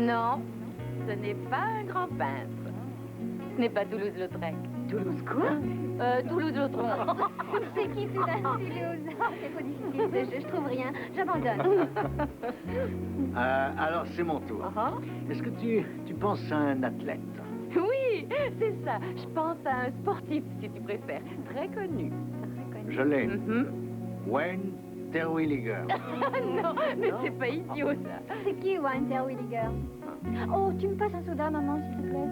Non, ce n'est pas un grand peintre. Ce n'est pas Toulouse-Lautrec. Toulouse quoi? Toulouse-Lautron. C'est qui celui-là, Toulouse? Oh, c'est trop difficile ce jeu, je trouve rien. J'abandonne. Alors, c'est mon tour. Est-ce que tu penses à un athlète? Oui, c'est ça. Je pense à un sportif, si tu préfères. Très connu. Je l'ai. Wayne Terwilliger. Non, mais c'est pas idiot, ça. C'est qui, Wayne Terwilliger? Oh, tu me passes un soda, maman, s'il te plaît.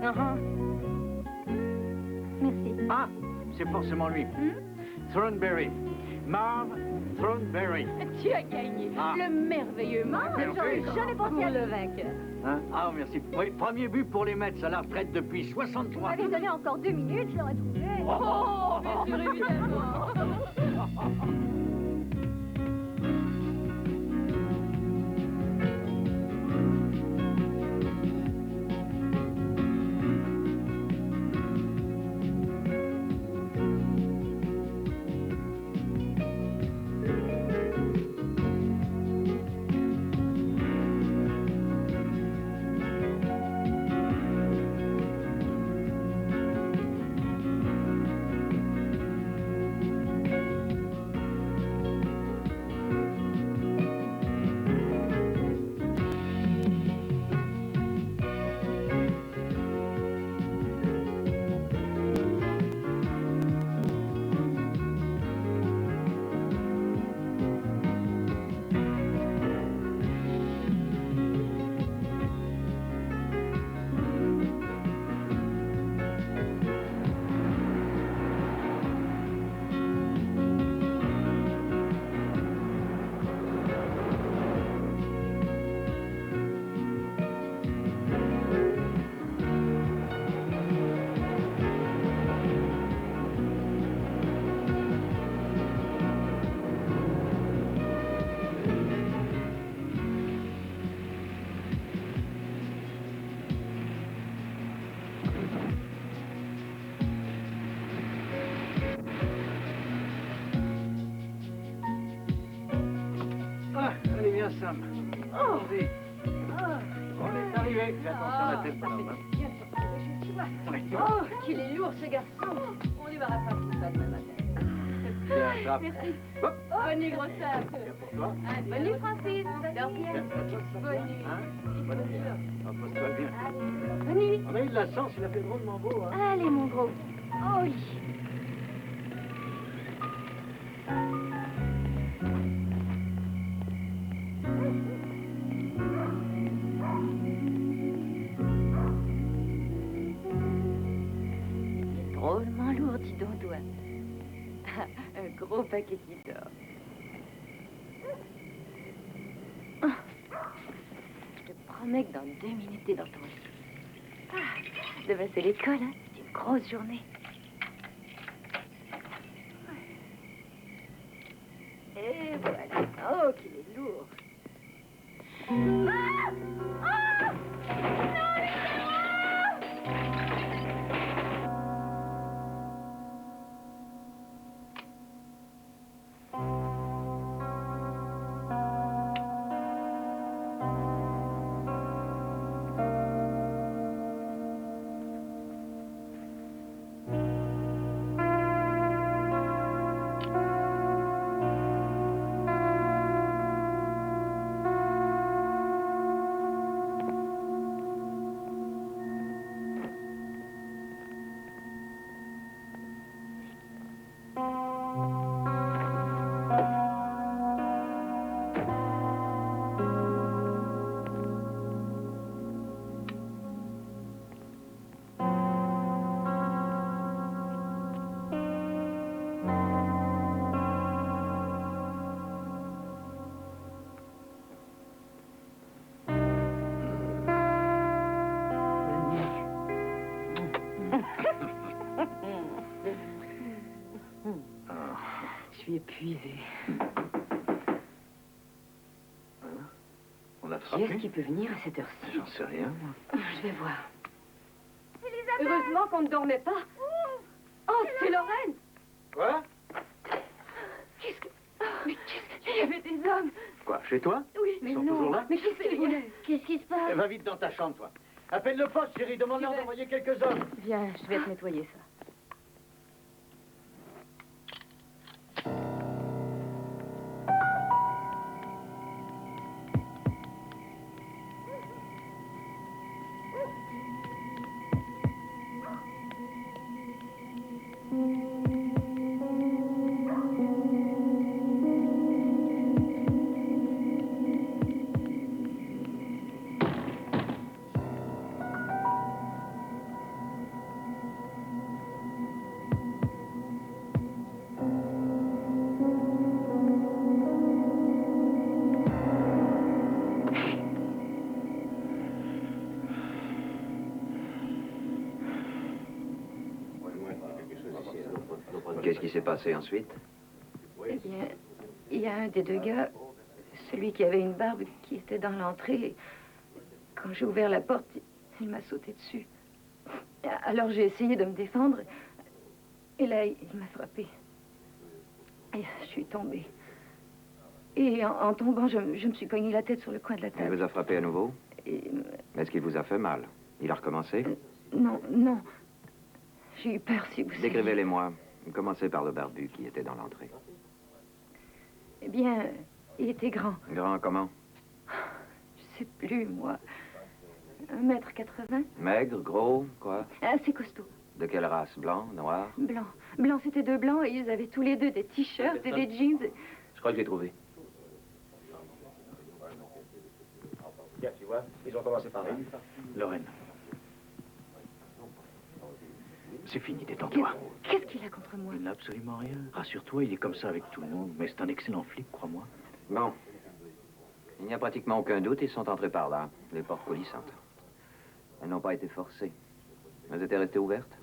Merci. Ah, c'est forcément lui. Thornberry. Marv Thornberry. Tu as gagné. Le merveilleux Marv. J'aurais jamais pensé à le vainqueur. Hein? Ah, merci. Oui, premier but pour les Mets à la retraite depuis 63. Tu m'avais donné encore 2 minutes, je l'aurais trouvé. Oh, bien sûr, évidemment. Allez, viens, Sam. Allons-y. On est arrivé. Fais attention à la tête, bonhomme. Oh, qu'il est lourd, ce garçon. On lui va rattraper tout ça demain matin. Merci. Bonne nuit, grosse sœur. Pour toi. Bonne nuit, Francis. Dors bien. Bonne nuit. Bonne nuit. Repose-toi bien. Bonne nuit. On a eu de la chance, il a fait drôlement beau. Hein. Allez, mon gros. Oh oui. Drôlement lourd, dis donc, toi. Un gros paquet qui dort. Je te promets que dans 2 minutes, t'es dans ton lit. Demain, c'est l'école, hein. C'est une grosse journée. Et voilà. Oh, qu'il est lourd. Je suis épuisée. On a Qui frappé? est-ce qui peut venir à cette heure-ci? J'en sais rien, moi. Je vais voir. Heureusement qu'on ne dormait pas. Oh, c'est Lorraine! Quoi? Qu'est-ce que... Mais qu'est-ce qu'il y avait des hommes? Quoi, chez toi? Oui, Ils sont toujours là? Mais qu'est-ce qui se passe? Va vite dans ta chambre, toi. Appelle le poste, chérie. Demande-leur d'envoyer quelques hommes. Viens, je vais te nettoyer ça. Qu'est-ce qui s'est passé ensuite? Eh bien, il y a un des deux gars, celui qui avait une barbe, qui était dans l'entrée. Quand j'ai ouvert la porte, il m'a sauté dessus. Alors j'ai essayé de me défendre. Et là, il m'a frappé. Et je suis tombée. Et en tombant, je me suis cogné la tête sur le coin de la Il table. vous a frappé à nouveau? Et, Est-ce qu'il vous a fait mal? Il a recommencé? non, non. J'ai eu peur, si vous saviez. Décrivez-les-moi. Commencez par le barbu qui était dans l'entrée. Eh bien, il était grand. Grand comment? Je sais plus, moi. 1,80 m. Maigre, gros, quoi? Assez costaud. De quelle race? Blanc, noir? Blanc. Blanc, c'était deux blancs et ils avaient tous les deux des t-shirts et des jeans. Je crois que j'ai trouvé. Tiens, tu vois, ils ont commencé par là. Lorraine. C'est fini, détends-toi. Qu'est-ce qu'il a contre moi? Il n'a absolument rien. Rassure-toi, il est comme ça avec tout le monde, mais c'est un excellent flic, crois-moi. Bon. Il n'y a pratiquement aucun doute, ils sont entrés par là, les portes coulissantes. Elles n'ont pas été forcées. Elles étaient restées ouvertes?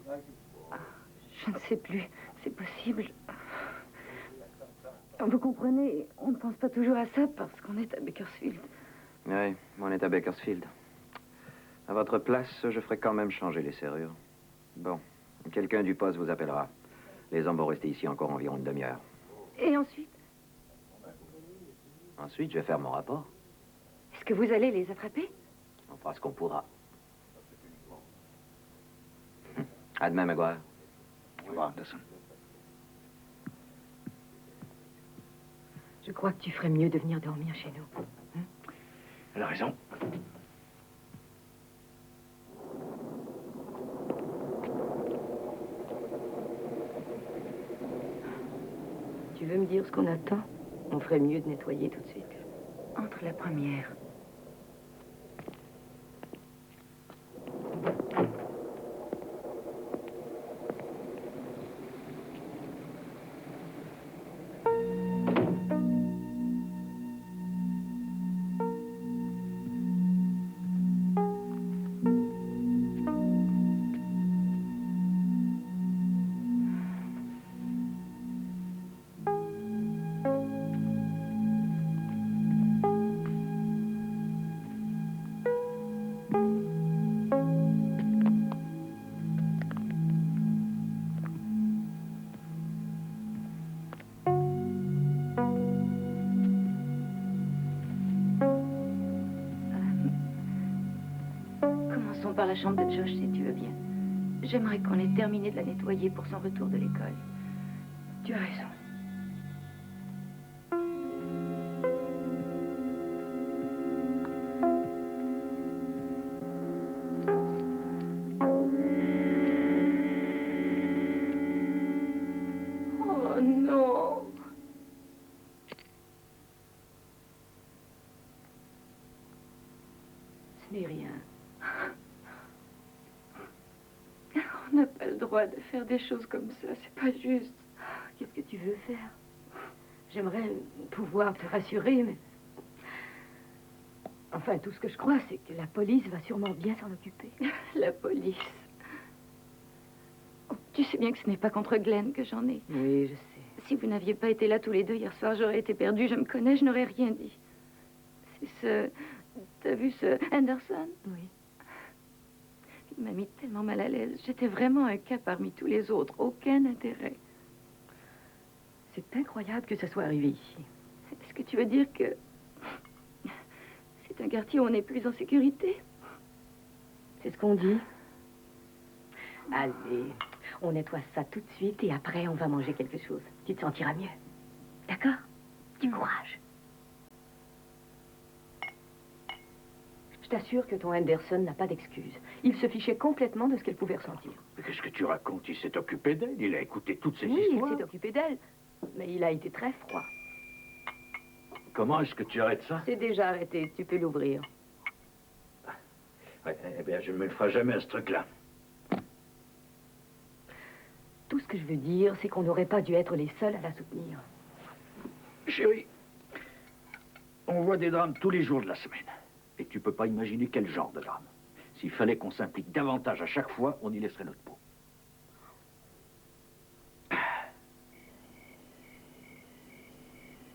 Je ne sais plus. C'est possible. Vous comprenez, on ne pense pas toujours à ça parce qu'on est à Bakersfield. Oui, on est à Bakersfield. À votre place, je ferai quand même changer les serrures. Bon, quelqu'un du poste vous appellera. Les hommes vont rester ici encore environ une demi-heure. Et ensuite? Ensuite, je vais faire mon rapport. Est-ce que vous allez les attraper? On fera ce qu'on pourra. À demain, Maguire. Au revoir, Anderson. Je crois que tu ferais mieux de venir dormir chez nous. Elle a raison. Tu veux me dire ce qu'on attend? On ferait mieux de nettoyer tout de suite. Entre la première. Commençons par la chambre de Josh, si tu veux bien. J'aimerais qu'on ait terminé de la nettoyer pour son retour de l'école. Tu as raison. Oh non! Ce n'est rien. On n'a pas le droit de faire des choses comme ça, c'est pas juste. Qu'est-ce que tu veux faire? J'aimerais pouvoir te rassurer, mais... Enfin, tout ce que je crois, c'est que la police va sûrement bien s'en occuper. La police? Oh, tu sais bien que ce n'est pas contre Glenn que j'en ai. Oui, je sais. Si vous n'aviez pas été là tous les deux hier soir, j'aurais été perdue. Je me connais, je n'aurais rien dit. C'est ce... T'as vu ce Anderson? Oui. Il m'a mis tellement mal à l'aise. J'étais vraiment un cas parmi tous les autres. Aucun intérêt. C'est incroyable que ça soit arrivé ici. Est-ce que tu veux dire que C'est un quartier où on est plus en sécurité. C'est ce qu'on dit. Allez, on nettoie ça tout de suite et après on va manger quelque chose. Tu te sentiras mieux. D'accord? Du courage. Je t'assure que ton Henderson n'a pas d'excuses. Il se fichait complètement de ce qu'elle pouvait ressentir. Mais qu'est-ce que tu racontes? Il s'est occupé d'elle, il a écouté toutes ces Oui, histoires. il s'est occupé d'elle. Mais il a été très froid. Comment est-ce que tu arrêtes ça? C'est déjà arrêté, tu peux l'ouvrir. Ouais, eh bien, je ne me le ferai jamais à ce truc-là. Tout ce que je veux dire, c'est qu'on n'aurait pas dû être les seuls à la soutenir. Chérie, on voit des drames tous les jours de la semaine. Et tu peux pas imaginer quel genre de drame. S'il fallait qu'on s'implique davantage à chaque fois, on y laisserait notre peau.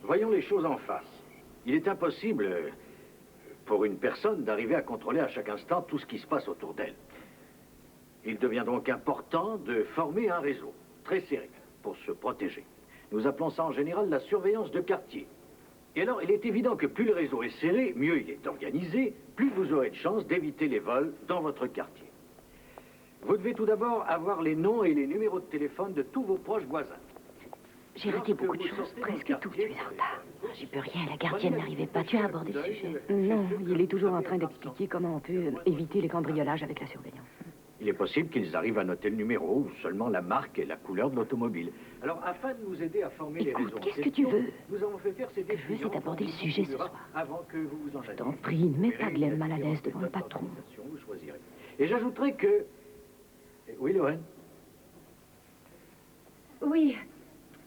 Voyons les choses en face. Il est impossible pour une personne d'arriver à contrôler à chaque instant tout ce qui se passe autour d'elle. Il devient donc important de former un réseau très serré pour se protéger. Nous appelons ça en général la surveillance de quartier. Et alors, il est évident que plus le réseau est serré, mieux il est organisé, plus vous aurez de chances d'éviter les vols dans votre quartier. Vous devez tout d'abord avoir les noms et les numéros de téléphone de tous vos proches voisins. J'ai raté beaucoup de choses, presque tout. Tu es en retard. J'y peux rien, la gardienne n'arrivait pas. Tu as abordé le sujet. Non, il est toujours en train d'expliquer comment on peut éviter les cambriolages avec la surveillance. Il est possible qu'ils arrivent à noter le numéro ou seulement la marque et la couleur de l'automobile. Alors, afin de nous aider à former les Écoute, réseaux en qu'est-ce que tu question, veux? nous avons fait faire ces Ce que je veux, c'est aborder le sujet ce soir. Avant que vous vous Je t'en prie, ne mets pas Glenn mal à l'aise devant le patron. Vous choisirez. Et j'ajouterai que... Oui, Lorraine? Oui,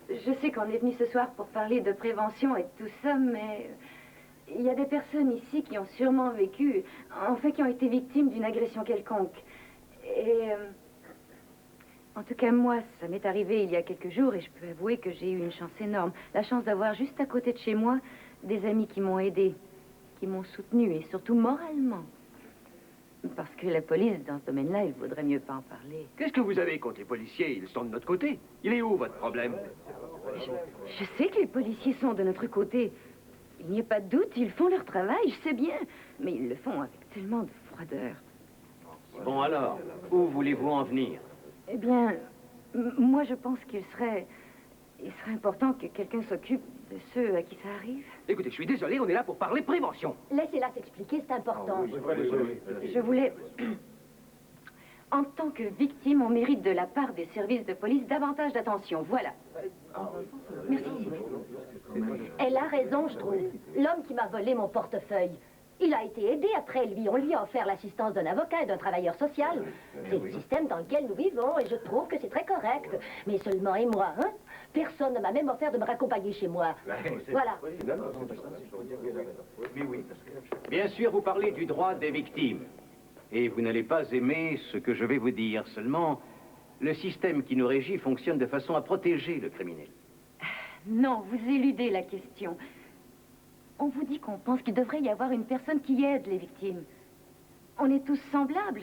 je sais qu'on est venu ce soir pour parler de prévention et de tout ça, mais il y a des personnes ici qui ont sûrement vécu, en fait, qui ont été victimes d'une agression quelconque. Et en tout cas, moi, ça m'est arrivé il y a quelques jours et je peux avouer que j'ai eu une chance énorme. La chance d'avoir juste à côté de chez moi des amis qui m'ont aidée, qui m'ont soutenue et surtout moralement. Parce que la police, dans ce domaine-là, il vaudrait mieux pas en parler. Qu'est-ce que vous avez contre les policiers? Ils sont de notre côté. Il est où, votre problème? Je sais que les policiers sont de notre côté. Il n'y a pas de doute, ils font leur travail, je sais bien. Mais ils le font avec tellement de froideur. Bon alors, où voulez-vous en venir? Eh bien, moi, je pense il serait important que quelqu'un s'occupe de ceux à qui ça arrive. Écoutez, je suis désolé, on est là pour parler prévention. Laissez-la s'expliquer, c'est important. Je voulais... En tant que victime, on mérite de la part des services de police davantage d'attention. Voilà. Merci. Elle a raison, je trouve. L'homme qui m'a volé mon portefeuille, il a été aidé après lui. On lui a offert l'assistance d'un avocat et d'un travailleur social. C'est le système dans lequel nous vivons et je trouve que c'est très correct. Mais seulement et moi, hein? Personne ne m'a même offert de me raccompagner chez moi. Voilà. Bien sûr, vous parlez du droit des victimes. Et vous n'allez pas aimer ce que je vais vous dire. Seulement, le système qui nous régit fonctionne de façon à protéger le criminel. Non, vous éludez la question. On vous dit qu'on pense qu'il devrait y avoir une personne qui aide les victimes. On est tous semblables.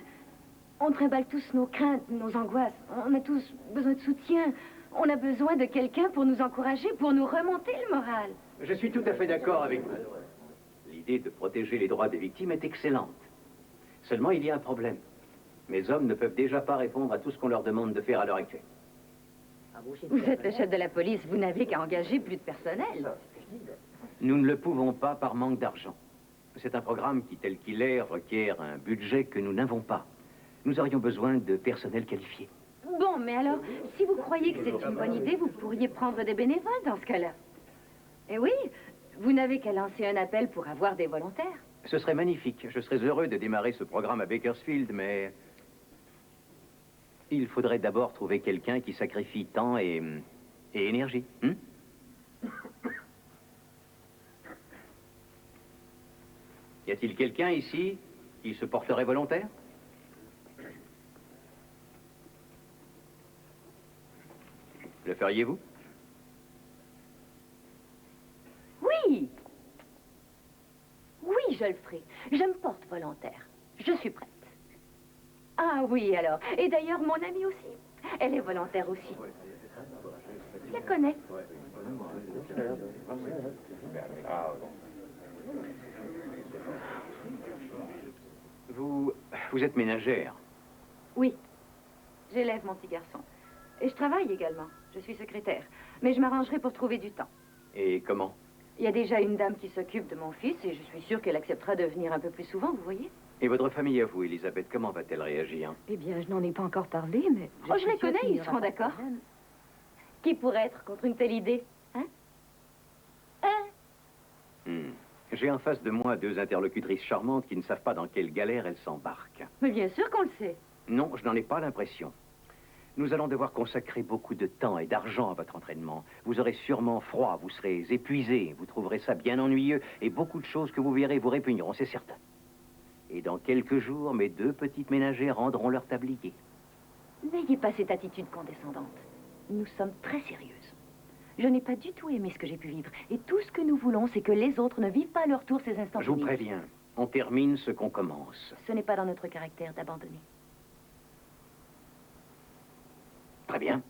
On trimballe tous nos craintes, nos angoisses. On a tous besoin de soutien. On a besoin de quelqu'un pour nous encourager, pour nous remonter le moral. Je suis tout à fait d'accord avec vous. L'idée de protéger les droits des victimes est excellente. Seulement, il y a un problème. Mes hommes ne peuvent déjà pas répondre à tout ce qu'on leur demande de faire à l'heure actuelle. Vous êtes le chef de la police, vous n'avez qu'à engager plus de personnel. Nous ne le pouvons pas par manque d'argent. C'est un programme qui, tel qu'il est, requiert un budget que nous n'avons pas. Nous aurions besoin de personnel qualifié. Bon, mais alors, si vous croyez que c'est une bonne idée, vous pourriez prendre des bénévoles dans ce cas-là. Eh oui, vous n'avez qu'à lancer un appel pour avoir des volontaires. Ce serait magnifique. Je serais heureux de démarrer ce programme à Bakersfield, mais... il faudrait d'abord trouver quelqu'un qui sacrifie temps et énergie. Y a-t-il quelqu'un ici qui se porterait volontaire? Le feriez-vous? Oui! Oui, je le ferai. Je me porte volontaire. Je suis prête. Ah oui, alors. Et d'ailleurs, mon amie aussi. Elle est volontaire aussi. Je la connais. Vous êtes ménagère. Oui, j'élève mon petit garçon. Et je travaille également. Je suis secrétaire. Mais je m'arrangerai pour trouver du temps. Et comment? Il y a déjà une dame qui s'occupe de mon fils et je suis sûre qu'elle acceptera de venir un peu plus souvent, vous voyez? Et votre famille à vous, Elisabeth, comment va-t-elle réagir? Eh bien, je n'en ai pas encore parlé, mais... Oh, je suis les sûre connais, qu'il n'y ils aura seront pas de d'accord. problème. Qui pourrait être contre une telle idée, hein? J'ai en face de moi deux interlocutrices charmantes qui ne savent pas dans quelle galère elles s'embarquent. Mais bien sûr qu'on le sait. Non, je n'en ai pas l'impression. Nous allons devoir consacrer beaucoup de temps et d'argent à votre entraînement. Vous aurez sûrement froid, vous serez épuisé, vous trouverez ça bien ennuyeux, et beaucoup de choses que vous verrez vous répugneront, c'est certain. Et dans quelques jours, mes deux petites ménagères rendront leur tablier. N'ayez pas cette attitude condescendante. Nous sommes très sérieuses. Je n'ai pas du tout aimé ce que j'ai pu vivre. Et tout ce que nous voulons, c'est que les autres ne vivent pas à leur tour ces instants Je vous pénibles. préviens, on termine ce qu'on commence. Ce n'est pas dans notre caractère d'abandonner. Très bien.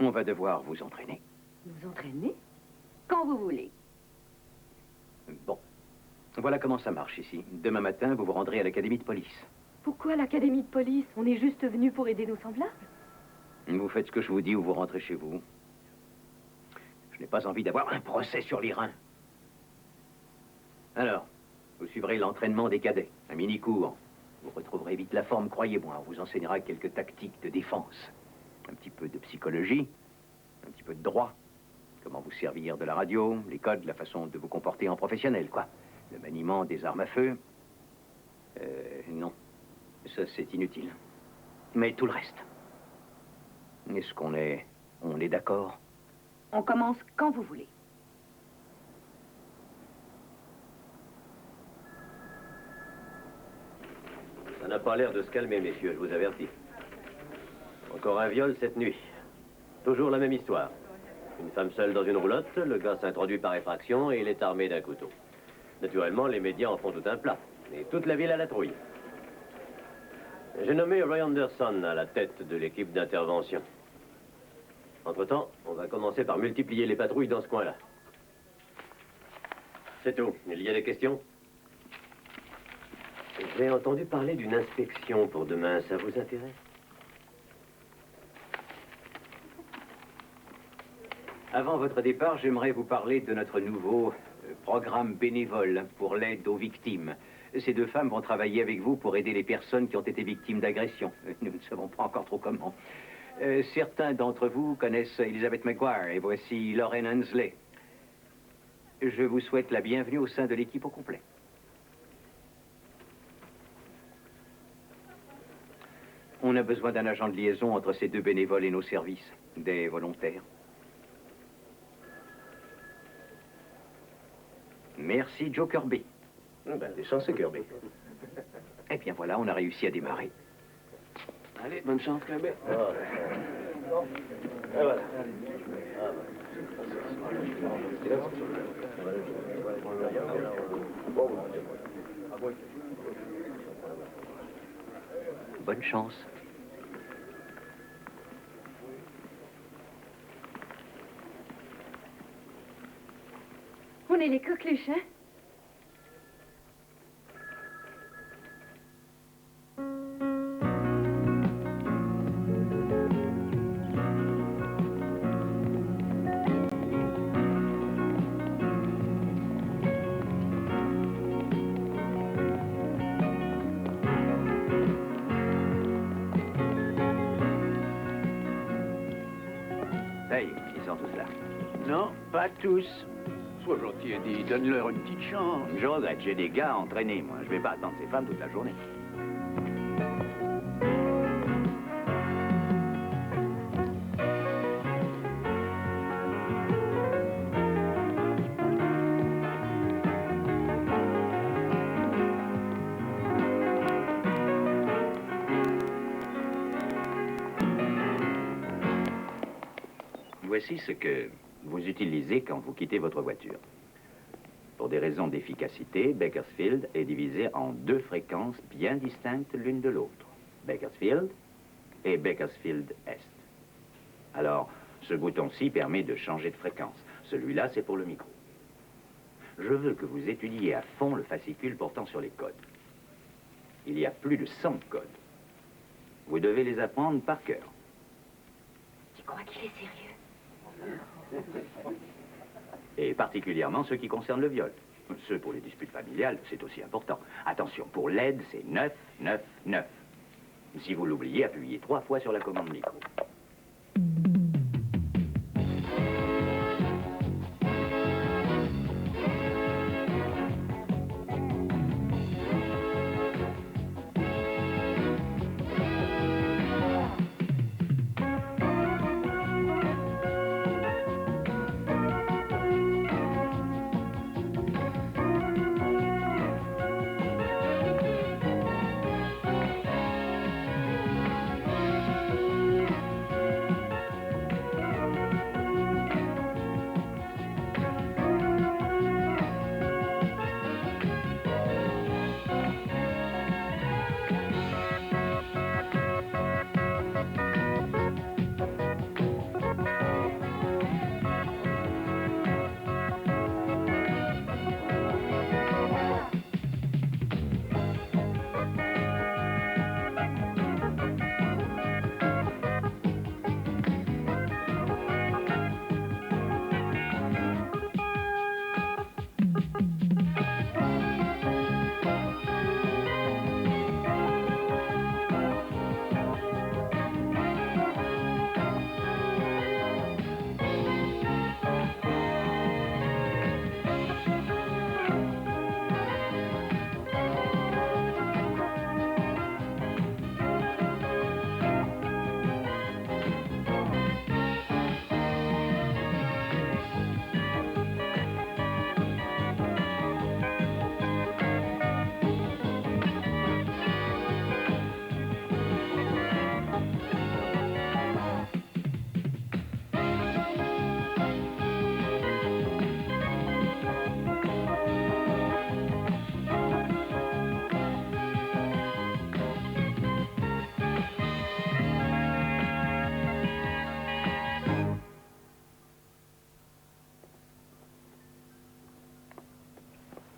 On va devoir vous entraîner. Nous entraîner? Quand vous voulez. Bon. Voilà comment ça marche ici. Demain matin, vous vous rendrez à l'académie de police. Pourquoi l'académie de police? On est juste venus pour aider nos semblables. Vous faites ce que je vous dis ou vous rentrez chez vous. Je n'ai pas envie d'avoir un procès sur les reins. Alors, vous suivrez l'entraînement des cadets, un mini-cours. Vous retrouverez vite la forme, croyez-moi. On vous enseignera quelques tactiques de défense. Un petit peu de psychologie, un petit peu de droit. Comment vous servir de la radio, les codes, la façon de vous comporter en professionnel, quoi. Le maniement des armes à feu. Non. Ça, c'est inutile. Mais tout le reste. Est-ce qu'on est... On est d'accord? On commence quand vous voulez. Ça n'a pas l'air de se calmer, messieurs, je vous avertis. Encore un viol cette nuit. Toujours la même histoire. Une femme seule dans une roulotte, le gars s'introduit par effraction et il est armé d'un couteau. Naturellement, les médias en font tout un plat. Et toute la ville à la trouille. J'ai nommé Roy Anderson à la tête de l'équipe d'intervention. Entre-temps, on va commencer par multiplier les patrouilles dans ce coin-là. C'est tout. Il y a des questions? J'ai entendu parler d'une inspection pour demain. Ça vous intéresse? Avant votre départ, j'aimerais vous parler de notre nouveau programme bénévole pour l'aide aux victimes. Ces deux femmes vont travailler avec vous pour aider les personnes qui ont été victimes d'agressions. Nous ne savons pas encore trop comment. Certains d'entre vous connaissent Elizabeth McGuire et voici Lauren Hensley. Je vous souhaite la bienvenue au sein de l'équipe au complet. On a besoin d'un agent de liaison entre ces deux bénévoles et nos services, des volontaires. Merci, Joe Kirby. Ben, des chances, Kirby. Eh bien voilà, on a réussi à démarrer. Allez, bonne chance, Kirby. Et voilà. Bonne chance. On est les coqueluches, hein? Hey, ils sont tous là. Non, pas tous. Sois gentil, Eddie, donne-leur une petite chance. Je regrette, j'ai des gars à entraîner, moi. Je vais pas attendre ces femmes toute la journée. Voici ce que vous utilisez quand vous quittez votre voiture. Pour des raisons d'efficacité, Bakersfield est divisé en deux fréquences bien distinctes l'une de l'autre. Bakersfield et Bakersfield Est. Alors, ce bouton-ci permet de changer de fréquence. Celui-là, c'est pour le micro. Je veux que vous étudiez à fond le fascicule portant sur les codes. Il y a plus de 100 codes. Vous devez les apprendre par cœur. Tu crois qu'il est sérieux? Et particulièrement ceux qui concernent le viol. Ceux pour les disputes familiales, c'est aussi important. Attention, pour l'aide, c'est 9, 9, 9. Si vous l'oubliez, appuyez 3 fois sur la commande micro.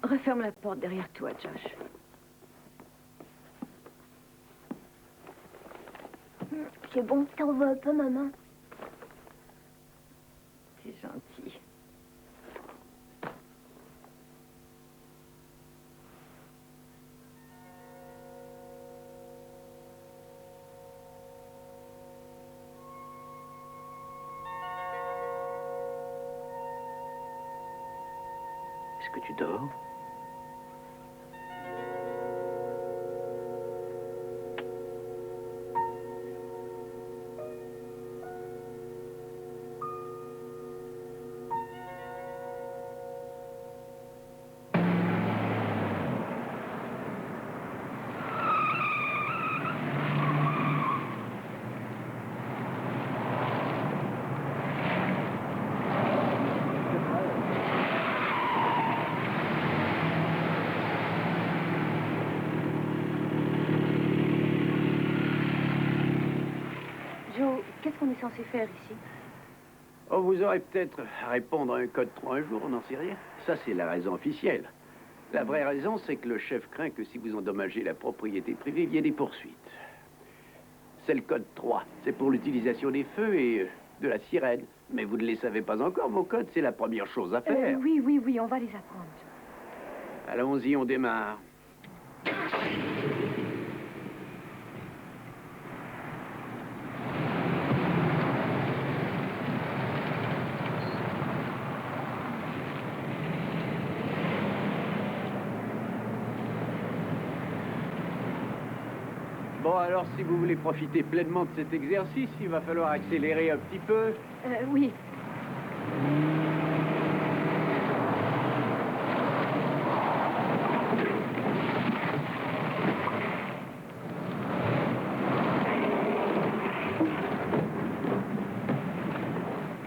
Referme la porte derrière toi, Josh. C'est bon, t'en veux pas, maman? C'est gentil. Est-ce que tu dors? Joe, qu'est-ce qu'on est censé faire ici? Oh, vous aurez peut-être à répondre à un code 3 un jour, on n'en sait rien. Ça, c'est la raison officielle. La vraie raison, c'est que le chef craint que si vous endommagez la propriété privée, il y ait des poursuites. C'est le code 3. C'est pour l'utilisation des feux et de la sirène. Mais vous ne les savez pas encore, vos codes, c'est la première chose à faire. Oui, on va les apprendre. Allons-y, on démarre. Bon, alors, si vous voulez profiter pleinement de cet exercice, il va falloir accélérer un petit peu. Oui.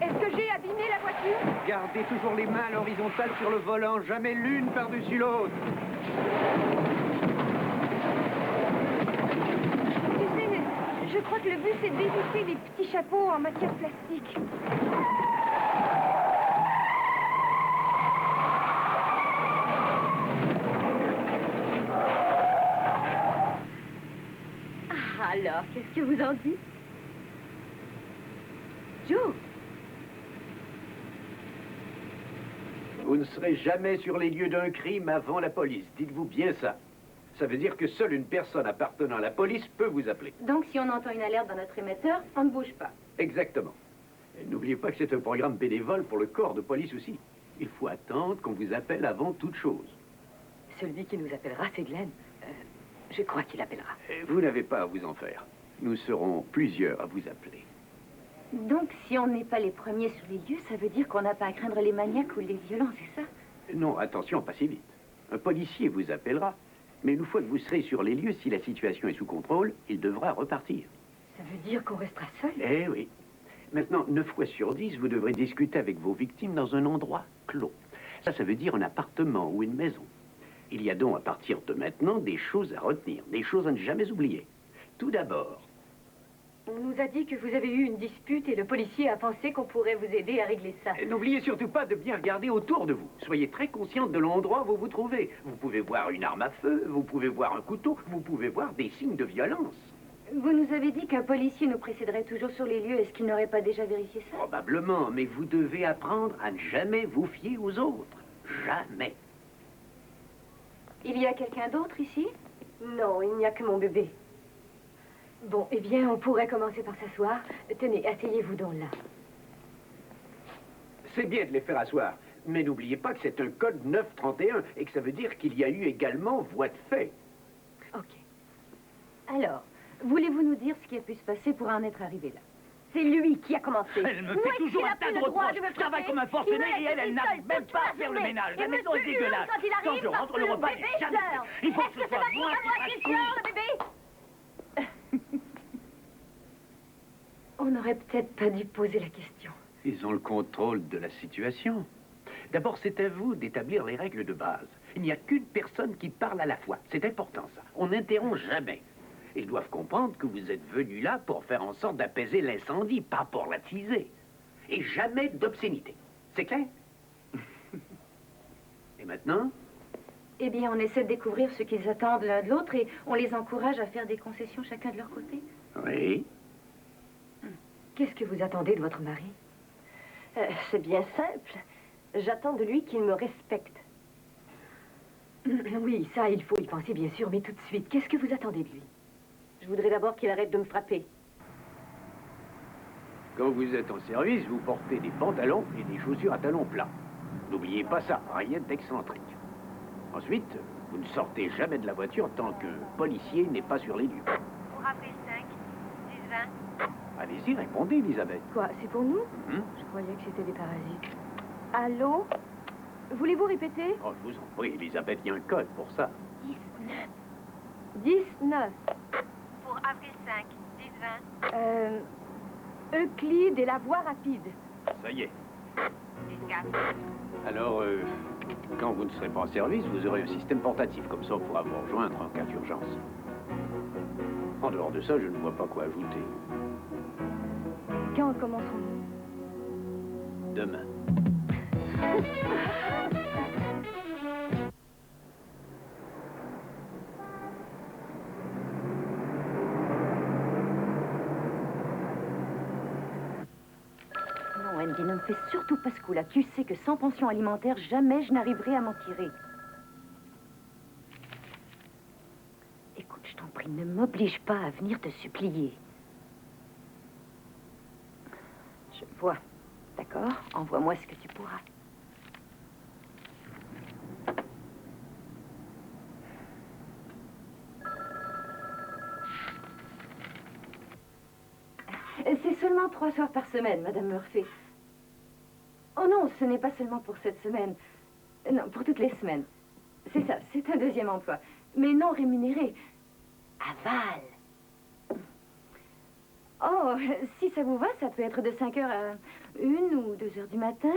Est-ce que j'ai abîmé la voiture? Gardez toujours les mains à l'horizontale sur le volant, jamais l'une par-dessus l'autre. Je crois que le but, c'est d'éviter les petits chapeaux en matière plastique. Alors, qu'est-ce que vous en dites? Joe! Vous ne serez jamais sur les lieux d'un crime avant la police. Dites-vous bien ça. Ça veut dire que seule une personne appartenant à la police peut vous appeler. Donc, si on entend une alerte dans notre émetteur, on ne bouge pas. Exactement. Et n'oubliez pas que c'est un programme bénévole pour le corps de police aussi. Il faut attendre qu'on vous appelle avant toute chose. Celui qui nous appellera, c'est Glenn. Je crois qu'il appellera. Et vous n'avez pas à vous en faire. Nous serons plusieurs à vous appeler. Donc, si on n'est pas les premiers sur les lieux, ça veut dire qu'on n'a pas à craindre les maniaques ou les violents, c'est ça? Non, attention, pas si vite. Un policier vous appellera, mais une fois que vous serez sur les lieux, si la situation est sous contrôle, il devra repartir. Ça veut dire qu'on restera seul? Eh oui. Maintenant, 9 fois sur 10, vous devrez discuter avec vos victimes dans un endroit clos. Ça veut dire un appartement ou une maison. Il y a donc, à partir de maintenant, des choses à retenir, des choses à ne jamais oublier. Tout d'abord, On nous a dit que vous avez eu une dispute et le policier a pensé qu'on pourrait vous aider à régler ça. n'oubliez surtout pas de bien regarder autour de vous. Soyez très consciente de l'endroit où vous vous trouvez. Vous pouvez voir une arme à feu, vous pouvez voir un couteau, vous pouvez voir des signes de violence. Vous nous avez dit qu'un policier nous précéderait toujours sur les lieux. Est-ce qu'il n'aurait pas déjà vérifié ça? Probablement, mais vous devez apprendre à ne jamais vous fier aux autres. Jamais. Il y a quelqu'un d'autre ici? Non, il n'y a que mon bébé. Bon, eh bien, on pourrait commencer par s'asseoir. Tenez, asseyez-vous donc là. C'est bien de les faire asseoir, mais n'oubliez pas que c'est un code 931 et que ça veut dire qu'il y a eu également voie de fait. Ok. Alors, voulez-vous nous dire ce qui a pu se passer pour en être arrivé là? C'est lui qui a commencé. Elle me fait toujours un tas de reproches. Je travaille comme un forcené et elle n'arrive même pas à faire le ménage. La maison est dégueulasse. Quand je rentre, le repas n'est jamais fait. Il faut que ce soit moi qui fasse tout. On n'aurait peut-être pas dû poser la question. Ils ont le contrôle de la situation. D'abord, c'est à vous d'établir les règles de base. Il n'y a qu'une personne qui parle à la fois. C'est important, ça. On n'interrompt jamais. Ils doivent comprendre que vous êtes venu là pour faire en sorte d'apaiser l'incendie, pas pour l'attiser. Et jamais d'obscénité. C'est clair? Et maintenant? Eh bien, on essaie de découvrir ce qu'ils attendent l'un de l'autre et on les encourage à faire des concessions chacun de leur côté. Oui. Qu'est-ce que vous attendez de votre mari? C'est bien simple. J'attends de lui qu'il me respecte. Oui, ça, il faut y penser, bien sûr, mais tout de suite, qu'est-ce que vous attendez de lui? Je voudrais d'abord qu'il arrête de me frapper. Quand vous êtes en service, vous portez des pantalons et des chaussures à talons plats. N'oubliez pas ça, rien d'excentrique. Ensuite, vous ne sortez jamais de la voiture tant qu'un policier n'est pas sur les lieux. Pour avril 5, 10-20. Allez-y, répondez, Elisabeth. Quoi, c'est pour nous? Mhm. Je croyais que c'était des parasites. Allô? Voulez-vous répéter? Oh, je vous en prie, Elisabeth, il y a un code pour ça. 19. Pour avril 5, 10-20. Euclide et la voie rapide. Ça y est. 10-4. Alors, quand vous ne serez pas en service, vous aurez un système portatif. Comme ça, on pourra vous rejoindre en cas d'urgence. En dehors de ça, je ne vois pas quoi ajouter. Quand commencerons-nous? Demain. Non, Andy, ne me fais surtout pas ce coup-là. Tu sais que sans pension alimentaire, jamais je n'arriverai à m'en tirer. Écoute, je t'en prie, ne m'oblige pas à venir te supplier. Je vois. D'accord? Envoie-moi ce que tu pourras. C'est seulement 3 soirs par semaine, Madame Murphy. Oh non, ce n'est pas seulement pour cette semaine. Non, pour toutes les semaines. C'est ça, c'est un deuxième emploi. Mais non rémunéré. Aval. Oh, si ça vous va, ça peut être de 5 heures à 1 ou 2 heures du matin.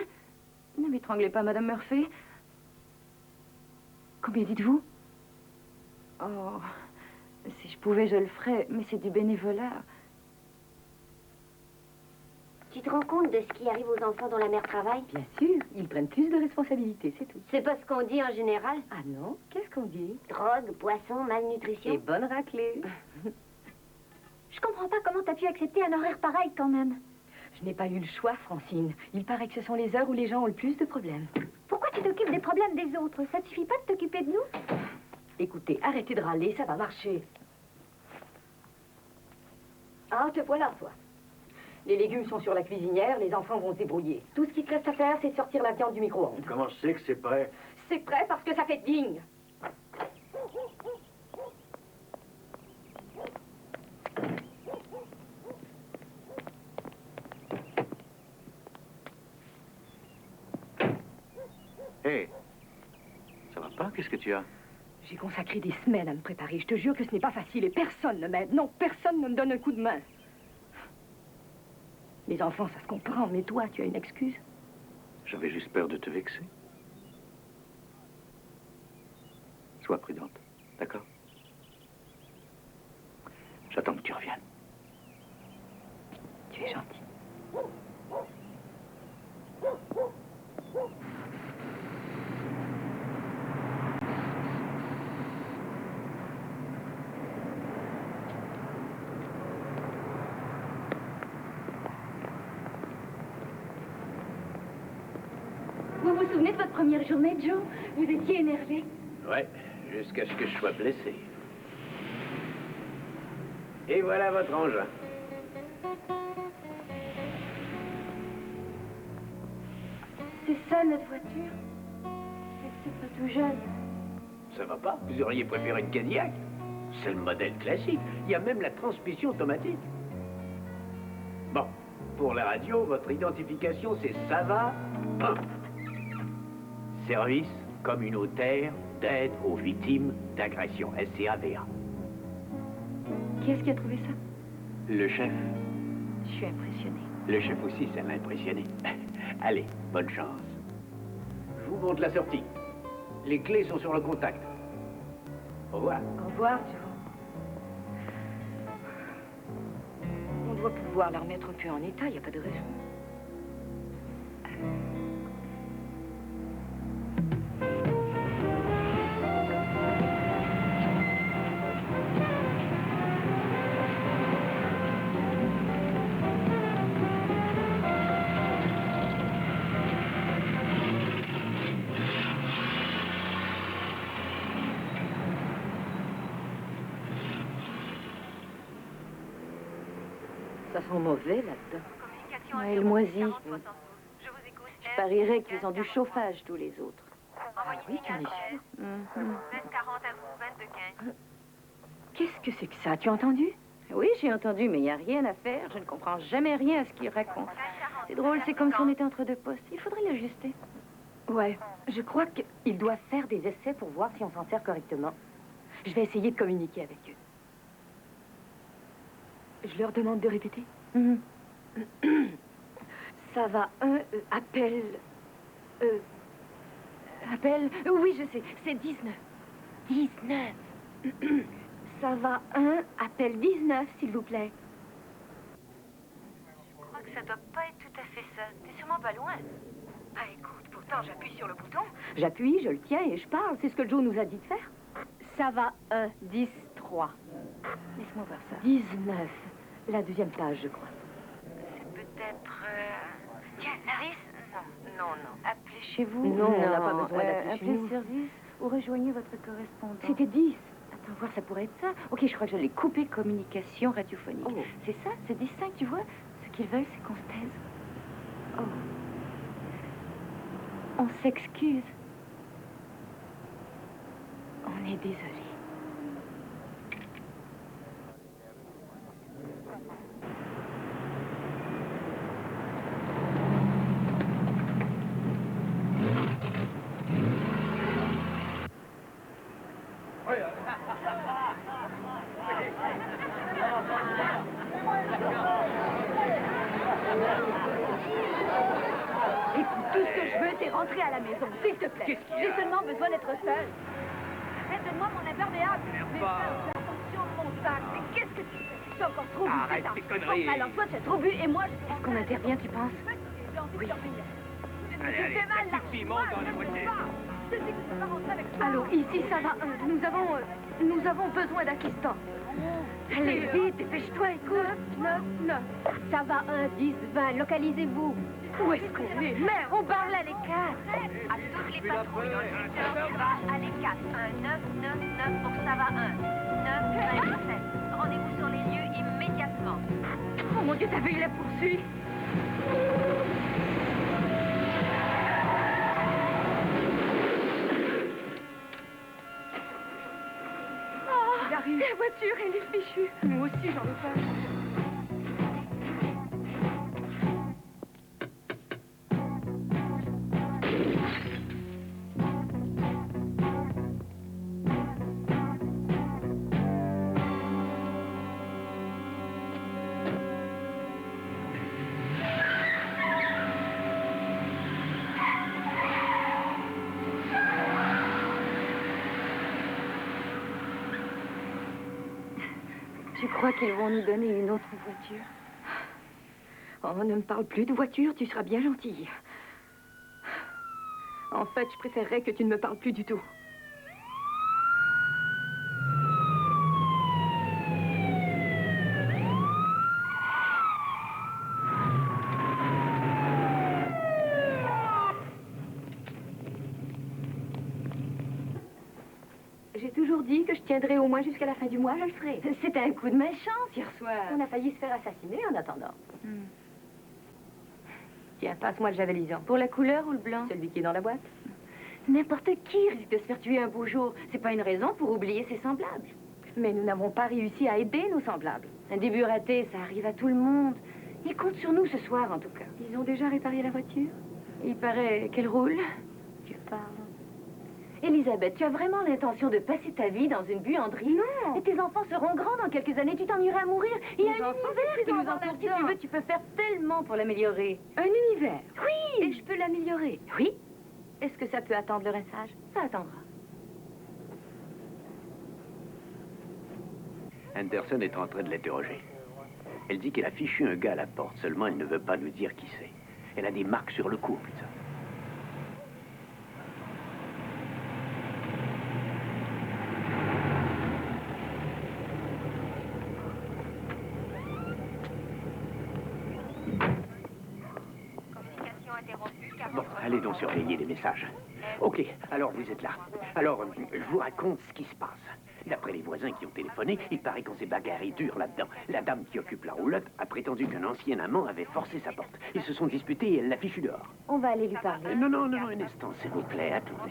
Ne m'étranglez pas, Madame Murphy. Combien dites-vous? Oh, si je pouvais, je le ferais, mais c'est du bénévolat. Tu te rends compte de ce qui arrive aux enfants dont la mère travaille? Bien sûr, ils prennent plus de responsabilités, c'est tout. C'est pas ce qu'on dit en général. Ah non? Qu'est-ce qu'on dit? Drogue, poisson, malnutrition. Et bonne raclée. Je comprends pas comment t'as pu accepter un horaire pareil quand même. Je n'ai pas eu le choix, Francine. Il paraît que ce sont les heures où les gens ont le plus de problèmes. Pourquoi tu t'occupes des problèmes des autres? Ça te suffit pas de t'occuper de nous? Écoutez, arrêtez de râler, ça va marcher. Ah, te voilà, toi. Les légumes sont sur la cuisinière, les enfants vont se débrouiller. Tout ce qui te reste à faire, c'est de sortir la viande du micro-ondes. Comment je sais que c'est prêt? C'est prêt parce que ça fait ding. Hé, ça va pas? Qu'est-ce que tu as? J'ai consacré des semaines à me préparer. Je te jure que ce n'est pas facile et personne ne m'aide. Non, personne ne me donne un coup de main. Les enfants, ça se comprend, mais toi, tu as une excuse? J'avais juste peur de te vexer. Sois prudente, d'accord? J'attends que tu reviennes. Tu es gentil. Vous vous souvenez de votre première journée, Joe? Vous étiez énervé. Ouais, jusqu'à ce que je sois blessé. Et voilà votre engin. C'est ça, notre voiture? C'est pas tout jeune. Ça va pas? Vous auriez préféré une Cadillac? C'est le modèle classique. Il y a même la transmission automatique. Bon, pour la radio, votre identification, c'est Sava 1. Service communautaire d'aide aux victimes d'agression, SCAVA. Qui est-ce qui a trouvé ça? Le chef. Je suis impressionnée. Le chef aussi, ça l'a impressionné. Allez, bonne chance. Je vous montre la sortie. Les clés sont sur le contact. Au revoir. Au revoir, Joe. On doit pouvoir la remettre un peu en état, il n'y a pas de raison. Ça sent mauvais, là-dedans. Ouais, elle moisit. Je parierais qu'ils ont du chauffage, tous les autres. Ah oui, tu en es sûre? Qu'est-ce que c'est que ça? Tu as entendu? Oui, j'ai entendu, mais il n'y a rien à faire. Je ne comprends jamais rien à ce qu'il raconte. C'est drôle, c'est comme si on était entre deux postes. Il faudrait l'ajuster. Ouais, je crois qu'ils doivent faire des essais pour voir si on s'en sert correctement. Je vais essayer de communiquer avec eux. Je leur demande de répéter. Ça va, appelle... appelle... Oui, je sais, c'est 19. 19. Ça va, appelle 19, s'il vous plaît. Je crois que ça doit pas être tout à fait ça. T'es sûrement pas loin. Ah, écoute, pourtant, j'appuie sur le bouton. J'appuie, je le tiens et je parle. C'est ce que Joe nous a dit de faire. Ça va, 10, 3. Laisse-moi voir ça. 19. La deuxième page, je crois. C'est peut-être... Tiens, Laris? Non, non, non. Appelez chez vous. Non, on n'a pas besoin d'appeler chez Appelez nous. le service ou rejoignez votre correspondant. C'était 10. Attends, voir, ça pourrait être ça. Ok, je crois que je l'ai coupé, communication radiophonique. Oh. C'est ça, c'est distinct, tu vois. Ce qu'ils veulent, c'est qu'on se taise. Oh. On s'excuse. On est désolé. Écoute, tout ce que je veux, c'est rentrer à la maison, s'il te plaît. J'ai seulement besoin d'être seule. Arrête, donne-moi mon imperméable. Mais fais attention de mon sac. Mais qu'est-ce que tu fais? Tu es encore trop bu. Arrête tes conneries. Alors toi, tu es trop bu et moi, je suis... Est-ce qu'on intervient, tu penses? J'ai envie de dormir. Allez, Je allez, fais mal, ça là. suffit, monte dans la voiture. Allô, ici, ça va. Nous avons besoin d'assistants. Allez, vite, dépêche-toi, écoute. 9. Ça va 1, 10, 20. Localisez-vous. Où est-ce qu'on est? Merde, on parle à l'écart. À toutes les patrouilles dans le secteur, ça va à l'E4. 9 pour ça va 1. 927. Rendez-vous sur les lieux immédiatement. Oh mon Dieu, t'as vu, il la poursuit. Oh, la voiture, elle est fichue. Moi aussi, j'en veux pas. Tu crois qu'ils vont nous donner une autre voiture? Oh, ne me parle plus de voiture, tu seras bien gentille. En fait, je préférerais que tu ne me parles plus du tout. J'ai toujours dit que je tiendrais au moins jusqu'à la fin du mois, je le ferai. C'était un coup de malchance hier soir. On a failli se faire assassiner en attendant. Tiens, passe-moi le javelisant. Pour la couleur ou le blanc? Celui qui est dans la boîte. N'importe qui risque de se faire tuer un beau jour. C'est pas une raison pour oublier ses semblables. Mais nous n'avons pas réussi à aider nos semblables. Un début raté, ça arrive à tout le monde. Ils comptent sur nous ce soir, en tout cas. Ils ont déjà réparé la voiture? Il paraît qu'elle roule. Tu parles. Elisabeth, tu as vraiment l'intention de passer ta vie dans une buanderie? Non. Et tes enfants seront grands dans quelques années, tu t'en iras à mourir. Il y a un univers qui nous entoure. Si tu veux, tu peux faire tellement pour l'améliorer. Un univers? Oui! Et je peux l'améliorer? Oui, Est-ce que ça peut attendre le rinçage? ça attendra. Anderson est en train de l'interroger. Elle dit qu'elle a fichu un gars à la porte, seulement elle ne veut pas nous dire qui c'est. Elle a des marques sur le cou, putain. Communication interrompue. Bon, allez donc surveiller les messages. Ok, alors vous êtes là. Alors, je vous raconte ce qui se passe. D'après les voisins qui ont téléphoné, il paraît qu'on s'est bagarré dur là-dedans. La dame qui occupe la roulotte a prétendu qu'un ancien amant avait forcé sa porte. Ils se sont disputés et elle l'a fichu dehors. On va aller lui parler. Non, un instant, s'il vous plaît, attendez.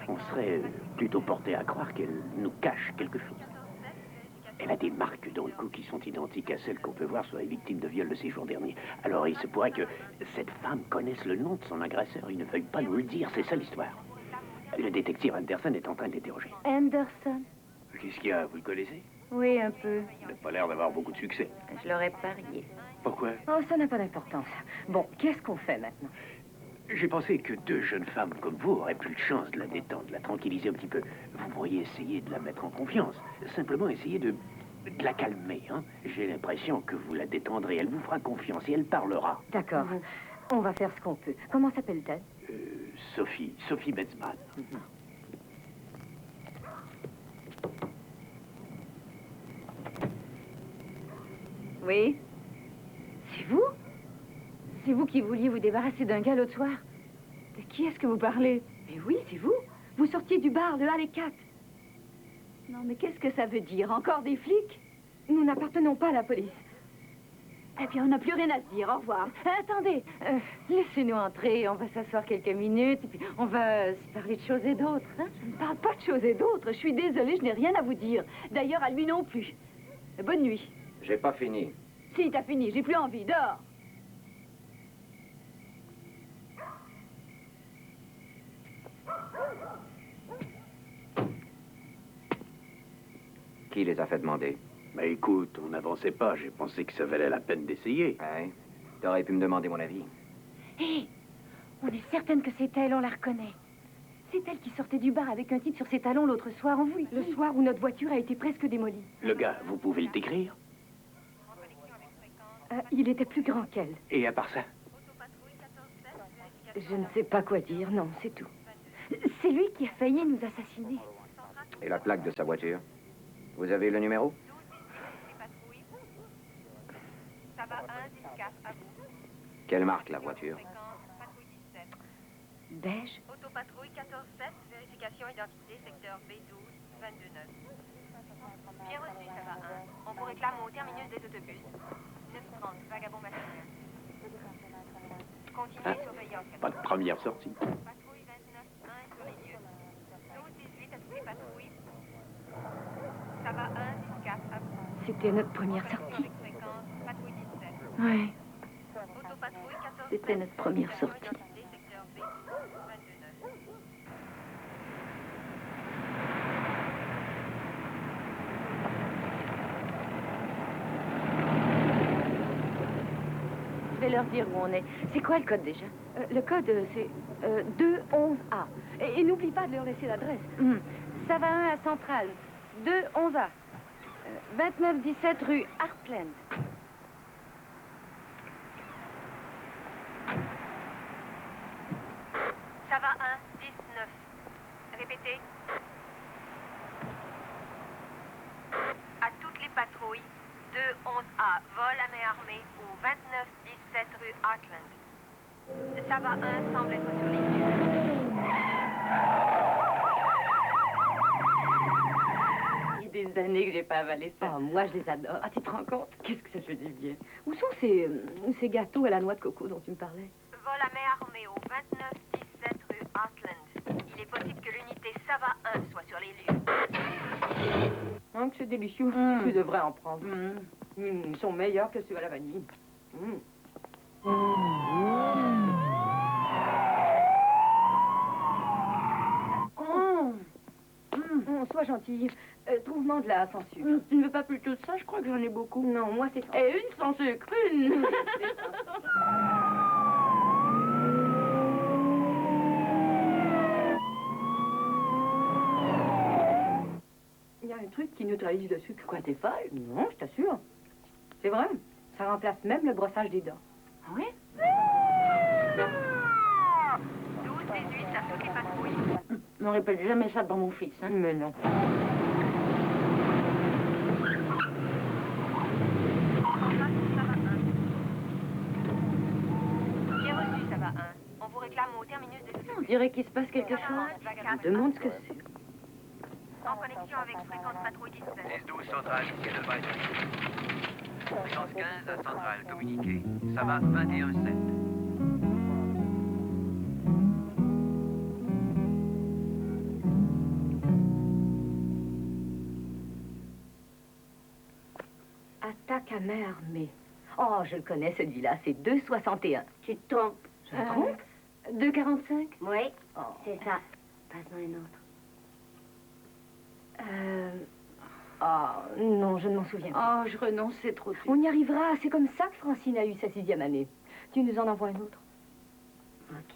On serait plutôt porté à croire qu'elle nous cache quelque chose. Elle a des marques dans le cou qui sont identiques à celles qu'on peut voir sur les victimes de viol de ces jours derniers. Alors il se pourrait que cette femme connaisse le nom de son agresseur. Il ne veuille pas nous le dire, c'est ça l'histoire. Le détective Anderson est en train d'interroger. Anderson? Qu'est-ce qu'il y a, vous le connaissez? Oui, un peu. Il n'a pas l'air d'avoir beaucoup de succès. Je l'aurais parié. Pourquoi? Oh, ça n'a pas d'importance. Bon, qu'est-ce qu'on fait maintenant? J'ai pensé que deux jeunes femmes comme vous auraient plus de chance de la détendre, de la tranquilliser un petit peu. Vous pourriez essayer de la mettre en confiance. Simplement essayer de la calmer, hein. J'ai l'impression que vous la détendrez. Elle vous fera confiance et elle parlera. D'accord. On va faire ce qu'on peut. Comment s'appelle-t-elle? Sophie Metzman. Oui? C'est vous? C'est vous qui vouliez vous débarrasser d'un gars l'autre soir? De qui est-ce que vous parlez? Mais oui, c'est vous. Vous sortiez du bar de l'Allée 4. Non, mais qu'est-ce que ça veut dire? Encore des flics? Nous n'appartenons pas à la police. Eh bien, on n'a plus rien à se dire. Au revoir. Attendez, laissez-nous entrer, on va s'asseoir quelques minutes, et puis on va se parler de choses et d'autres, hein? Je ne parle pas de choses et d'autres. Je suis désolée, je n'ai rien à vous dire. D'ailleurs, à lui non plus. Bonne nuit. J'ai pas fini. Si, t'as fini. J'ai plus envie. Dors. Qui les a fait demander? Mais écoute, on n'avançait pas. J'ai pensé que ça valait la peine d'essayer. Ouais. T'aurais pu me demander mon avis. Hé, on est certaine que c'est elle, on la reconnaît. C'est elle qui sortait du bar avec un type sur ses talons l'autre soir, on vous le dit. Le soir où notre voiture a été presque démolie. Le gars, vous pouvez le décrire? Il était plus grand qu'elle. Et à part ça? Je ne sais pas quoi dire, non, c'est tout. C'est lui qui a failli nous assassiner. Et la plaque de sa voiture? Vous avez le numéro? Ça va 1, 10-4, à vous. Quelle marque la voiture? Patrouille 17. Beige? Autopatrouille 14-7, vérification identité, secteur B12, 22-9. Bien reçu, ça va 1. On vous réclame au terminus des autobus. 930, vagabond masculin. Continuez surveillance. Pas de première sortie. Patrouille 29-1 sur les lieux. 12-18 à toutes les patrouilles. Ça va 1, 10-4, à vous. C'était notre première sortie. Fréquence, patrouille 17. Ouais. Autopatrouille 14-7. C'était notre première sortie. Identité, secteur B12, 22-9. Je vais leur dire où on est. C'est quoi le code déjà? Le code, c'est 211A. Et n'oublie pas de leur laisser l'adresse. Ça va 1 à Centrale. 211A. 2917 rue Heartland. Ça va 1, 19. Répétez. À toutes les patrouilles, 211A, vol à main armée au 2917 rue Heartland. Ça va 1 semble être sur les lieux. Il y a des années que j'ai pas avalé ça. Oh, moi, je les adore. Ah, tu te rends compte? Qu'est-ce que ça fait du bien? Où sont ces gâteaux à la noix de coco dont tu me parlais? Vol à main armée au 2917 rue Heartland. Il est possible que l'unité Sava 1 soit sur les lieux. Hein, que c'est délicieux. Tu devrais en prendre. Ils sont meilleurs que ceux à la vanille. Sois gentille. Trouve-moi de la sans sucre. Tu ne veux pas plutôt de ça? Je crois que j'en ai beaucoup. Non, moi c'est sans Et une sans sucre, une. Il y a un truc qui neutralise le sucre. Quoi, t'es folle? Non, je t'assure. C'est vrai. Ça remplace même le brossage des dents. Ah oui? 12-18 à toutes les patrouilles. On ne répète jamais ça devant mon fils, hein? Mais non. Bien reçu, ça va 1. On vous réclame au terminus des autobus. On dirait qu'il se passe quelque chose. Je me demande ce que c'est. En connexion avec fréquence patrouille 17. 10-12 centrale, quelle adresse? Fréquence 15 à centrale, communiqué. Ça va 21-7. Attaque à main armée. Oh, je le connais celui-là, c'est 2,61. Tu te trompes. Je me trompe? 2,45? Oui, Oh. c'est ça. Passe-moi un autre. Non, je ne m'en souviens pas. Oh, je renonce, c'est trop tôt. On y arrivera, c'est comme ça que Francine a eu sa 6e année. Tu nous en envoies un autre? Ok.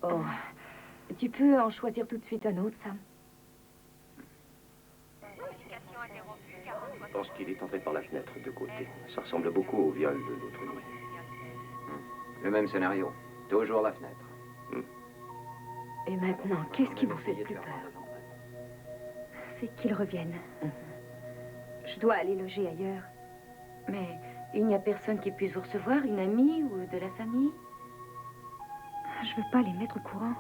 Oh, tu peux en choisir tout de suite un autre, Sam? Communication interrompue, 40. Je pense qu'il est entré par la fenêtre de côté. Ça ressemble beaucoup au viol de l'autre nuit. Le même scénario. Toujours la fenêtre. Et maintenant, qu'est-ce qui vous fait le plus peur? C'est qu'ils reviennent. Je dois aller loger ailleurs. Mais il n'y a personne qui puisse vous recevoir, une amie ou de la famille? Je veux pas les mettre au courant.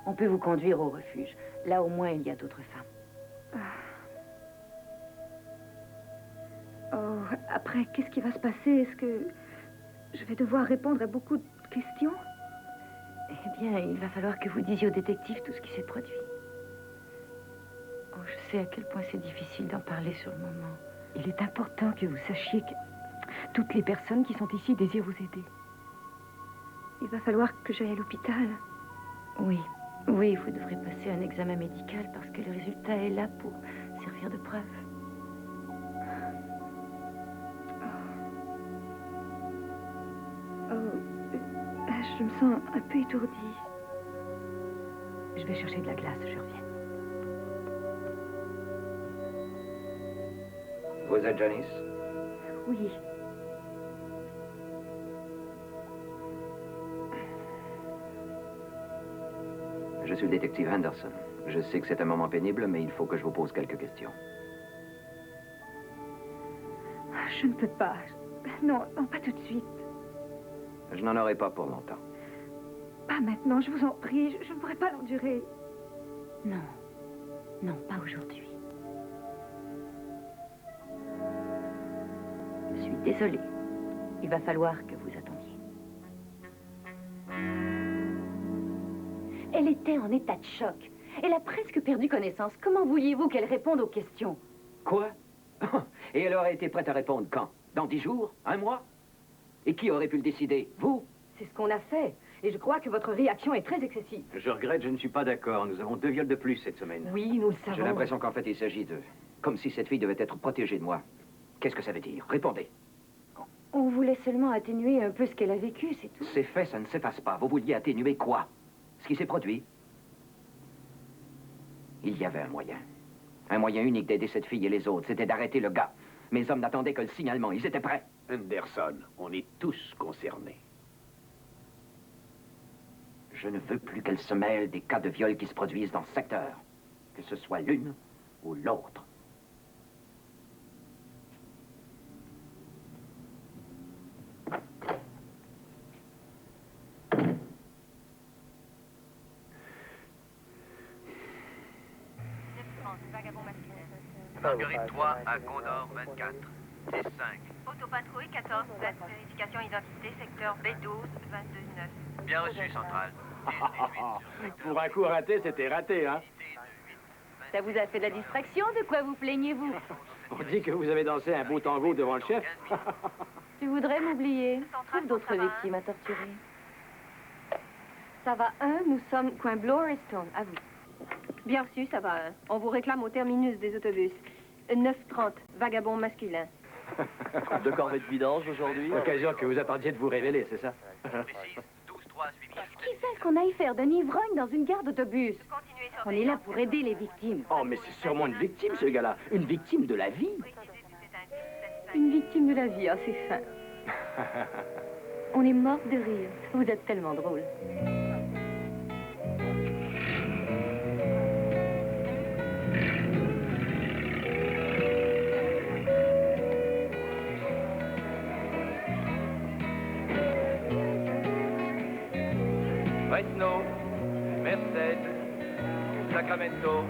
On peut vous conduire au refuge. Là, au moins, il y a d'autres femmes. Oh, après, qu'est-ce qui va se passer? Est-ce que je vais devoir répondre à beaucoup de questions? Eh bien, il va falloir que vous disiez au détective tout ce qui s'est produit. Oh, je sais à quel point c'est difficile d'en parler sur le moment. Il est important que vous sachiez que toutes les personnes qui sont ici désirent vous aider. Il va falloir que j'aille à l'hôpital. Oui, oui, vous devrez passer un examen médical parce que le résultat est là pour servir de preuve. Je me sens un peu étourdie. Je vais chercher de la glace, je reviens. Vous êtes Janice? Oui. suis le détective Henderson. Je sais que c'est un moment pénible, mais il faut que je vous pose quelques questions. Je ne peux pas. Non, non, pas tout de suite. Je n'en aurai pas pour longtemps. Pas maintenant, je vous en prie. Je ne pourrais pas l'endurer. Non. Non, pas aujourd'hui. Je suis désolée. Il va falloir que vous attendiez. Elle était en état de choc. Elle a presque perdu connaissance. Comment vouliez-vous qu'elle réponde aux questions? Quoi? Et elle aurait été prête à répondre quand? Dans 10 jours? 1 mois? Et qui aurait pu le décider? Vous? C'est ce qu'on a fait. Et je crois que votre réaction est très excessive. Je regrette, je ne suis pas d'accord. Nous avons 2 viols de plus cette semaine. Oui, nous le savons. J'ai l'impression qu'en fait, il s'agit de... Comme si cette fille devait être protégée de moi. Qu'est-ce que ça veut dire? Répondez. On voulait seulement atténuer un peu ce qu'elle a vécu, c'est tout. C'est fait, ça ne s'efface pas. Vous vouliez atténuer quoi? Ce qui s'est produit? Il y avait un moyen. Un moyen unique d'aider cette fille et les autres. C'était d'arrêter le gars. Mes hommes n'attendaient que le signalement. Ils étaient prêts. Henderson, on est tous concernés. Je ne veux plus qu'elle se mêle des cas de viol qui se produisent dans ce secteur. Que ce soit l'une ou l'autre. Marguerite 3 à Condor 24. C'est 5. Autopatrouille 14, vérification identité, secteur B12, 22-9. Bien reçu, centrale. Pour un coup raté, c'était raté, hein? Ça vous a fait de la distraction? De quoi vous plaignez-vous? On dit que vous avez dansé un beau tango devant le chef. Tu voudrais m'oublier? Trouve d'autres victimes à torturer. Ça va 1, nous sommes coin Blorestone, à vous. Bien reçu, ça va 1. On vous réclame au terminus des autobus. 9:30, vagabond masculin. Deux corvettes de vidange aujourd'hui. L'occasion que vous attendiez de vous révéler, c'est ça? Précise, 12-3 suivi. Qui fait qu'on aille faire d'un ivrogne dans une gare d'autobus? Continuez On est là pour aider les victimes. Oh, mais c'est sûrement une victime, ce gars-là. Une victime de la vie. Une victime de la vie, ah, c'est fin. On est morte de rire. Vous êtes tellement drôle. Fresno, Merced, Sacramento.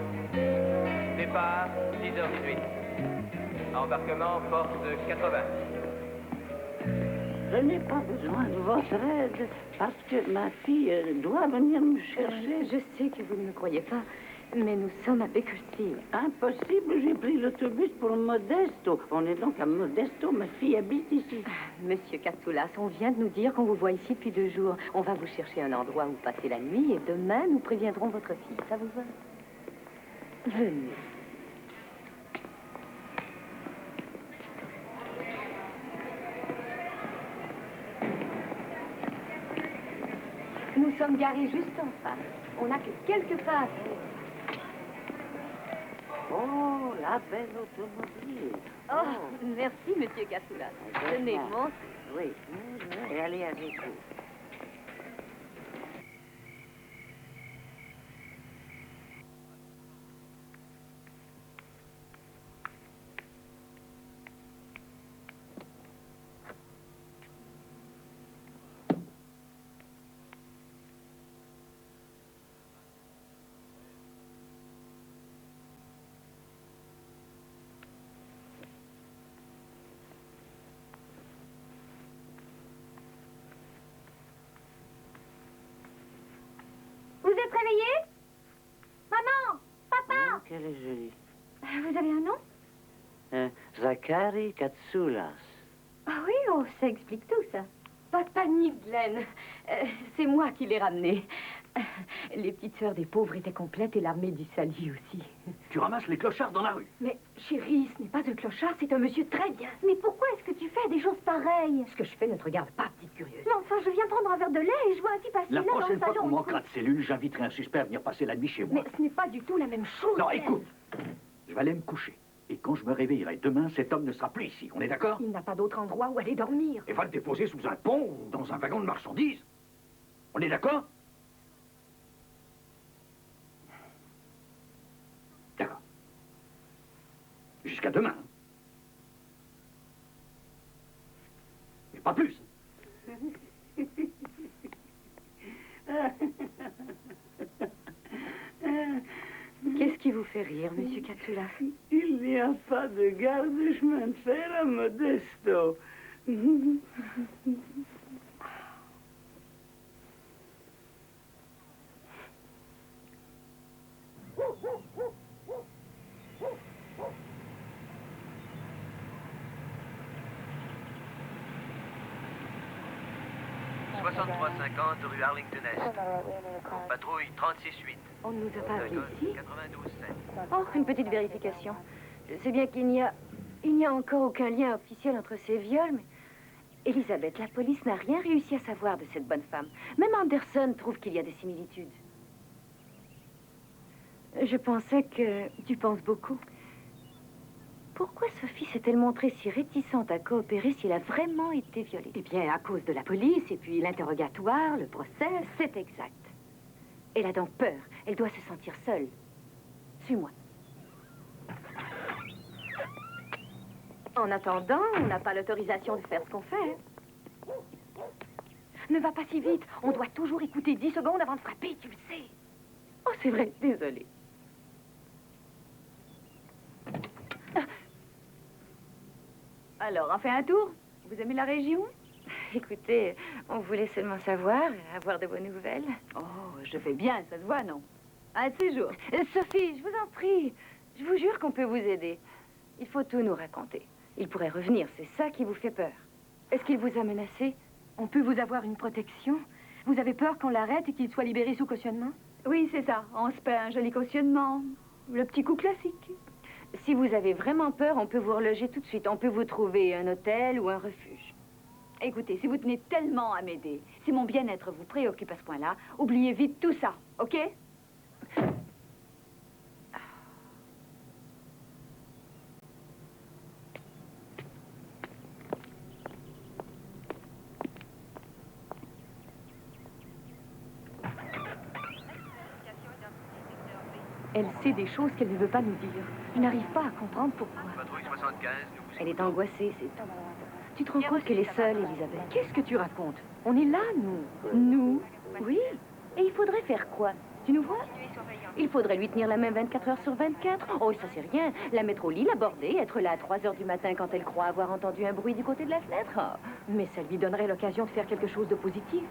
Départ, 10h18. Embarquement, porte 80. Je n'ai pas besoin de votre aide parce que ma fille doit venir me chercher. Je sais que vous ne me croyez pas, mais nous sommes à Bakersfield. Impossible, j'ai pris l'autobus pour Modesto. On est donc à Modesto, ma fille habite ici. Monsieur Katsoulas, on vient de nous dire qu'on vous voit ici depuis 2 jours. On va vous chercher un endroit où passer la nuit et demain, nous préviendrons votre fille. Ça vous va? Venez. Nous sommes garés juste en face. On n'a que quelques pas à faire. Oh, la belle automobile. Oh, merci, monsieur Katsoulas. Tenez, montez. Oui, je vais aller avec vous. Vous êtes réveillé? Maman! Papa! Oh, qu'elle est jolie. Vous avez un nom? Zachary Katsoulas. Ah oui, oh, ça explique tout, ça. Pas de panique, Glenn. C'est moi qui l'ai ramené. Les petites sœurs des pauvres étaient complètes et l'armée du salut aussi. Tu ramasses les clochards dans la rue. Mais, chérie, ce n'est pas un clochard, c'est un monsieur très bien. Mais pourquoi est-ce que tu fais des choses pareilles? Ce que je fais ne te regarde pas, petite curieuse. Mais enfin, je viens prendre un verre de lait et je vois un type assis La là dans le prochaine fois salon. qu'on manquera de cellules, j'inviterai un suspect à venir passer la nuit chez moi. Mais ce n'est pas du tout la même chose. Non, Glenn. écoute. Je vais aller me coucher. Et quand je me réveillerai demain, cet homme ne sera plus ici. On est d'accord? Il n'a pas d'autre endroit où aller dormir. Et va le déposer sous un pont ou dans un wagon de marchandises. On est d'accord? Jusqu'à demain. Mais pas plus. Qu'est-ce qui vous fait rire, monsieur Katsula? Il n'y a pas de gare de chemin de fer à Modesto. « 6350 rue Arlington Est. Patrouille 36-8. On ne nous a pas appelés ici? 92-7. Oh, une petite vérification. Je sais bien qu'il n'y a encore aucun lien officiel entre ces viols, mais... Elisabeth, la police n'a rien réussi à savoir de cette bonne femme. Même Anderson trouve qu'il y a des similitudes. Je pensais que tu penses beaucoup. Pourquoi Sophie s'est-elle montrée si réticente à coopérer s'il a vraiment été violé? Eh bien, à cause de la police, et puis l'interrogatoire, le procès. C'est exact. Elle a donc peur. Elle doit se sentir seule. Suis-moi. En attendant, on n'a pas l'autorisation de faire ce qu'on fait. Ne va pas si vite. On doit toujours écouter 10 secondes avant de frapper, tu le sais. Oh, c'est vrai. Désolée. Alors, on fait un tour? Vous aimez la région? Écoutez, on voulait seulement savoir, avoir de bonnes nouvelles. Oh, je fais bien, ça se voit, non? Un de ces jours. Sophie, je vous en prie. Je vous jure qu'on peut vous aider. Il faut tout nous raconter. Il pourrait revenir, c'est ça qui vous fait peur. Est-ce qu'il vous a menacé? On peut vous avoir une protection? Vous avez peur qu'on l'arrête et qu'il soit libéré sous cautionnement? Oui, c'est ça. On se paie un joli cautionnement. Le petit coup classique. Si vous avez vraiment peur, on peut vous reloger tout de suite. On peut vous trouver un hôtel ou un refuge. Écoutez, si vous tenez tellement à m'aider, si mon bien-être vous préoccupe à ce point-là, oubliez vite tout ça, OK? Elle sait des choses qu'elle ne veut pas nous dire. Je n'arrive pas à comprendre pourquoi. Patrouille 75, nous vous... Elle est angoissée, c'est tout. Tu te rends compte qu'elle est seule, Elisabeth? Qu'est-ce que tu racontes? On est là, nous. Nous? Oui. Et il faudrait faire quoi? Tu nous vois? Il faudrait lui tenir la main 24 heures sur 24. Oh, ça c'est rien. La mettre au lit, l'aborder, être là à 3 heures du matin quand elle croit avoir entendu un bruit du côté de la fenêtre. Oh. Mais ça lui donnerait l'occasion de faire quelque chose de positif.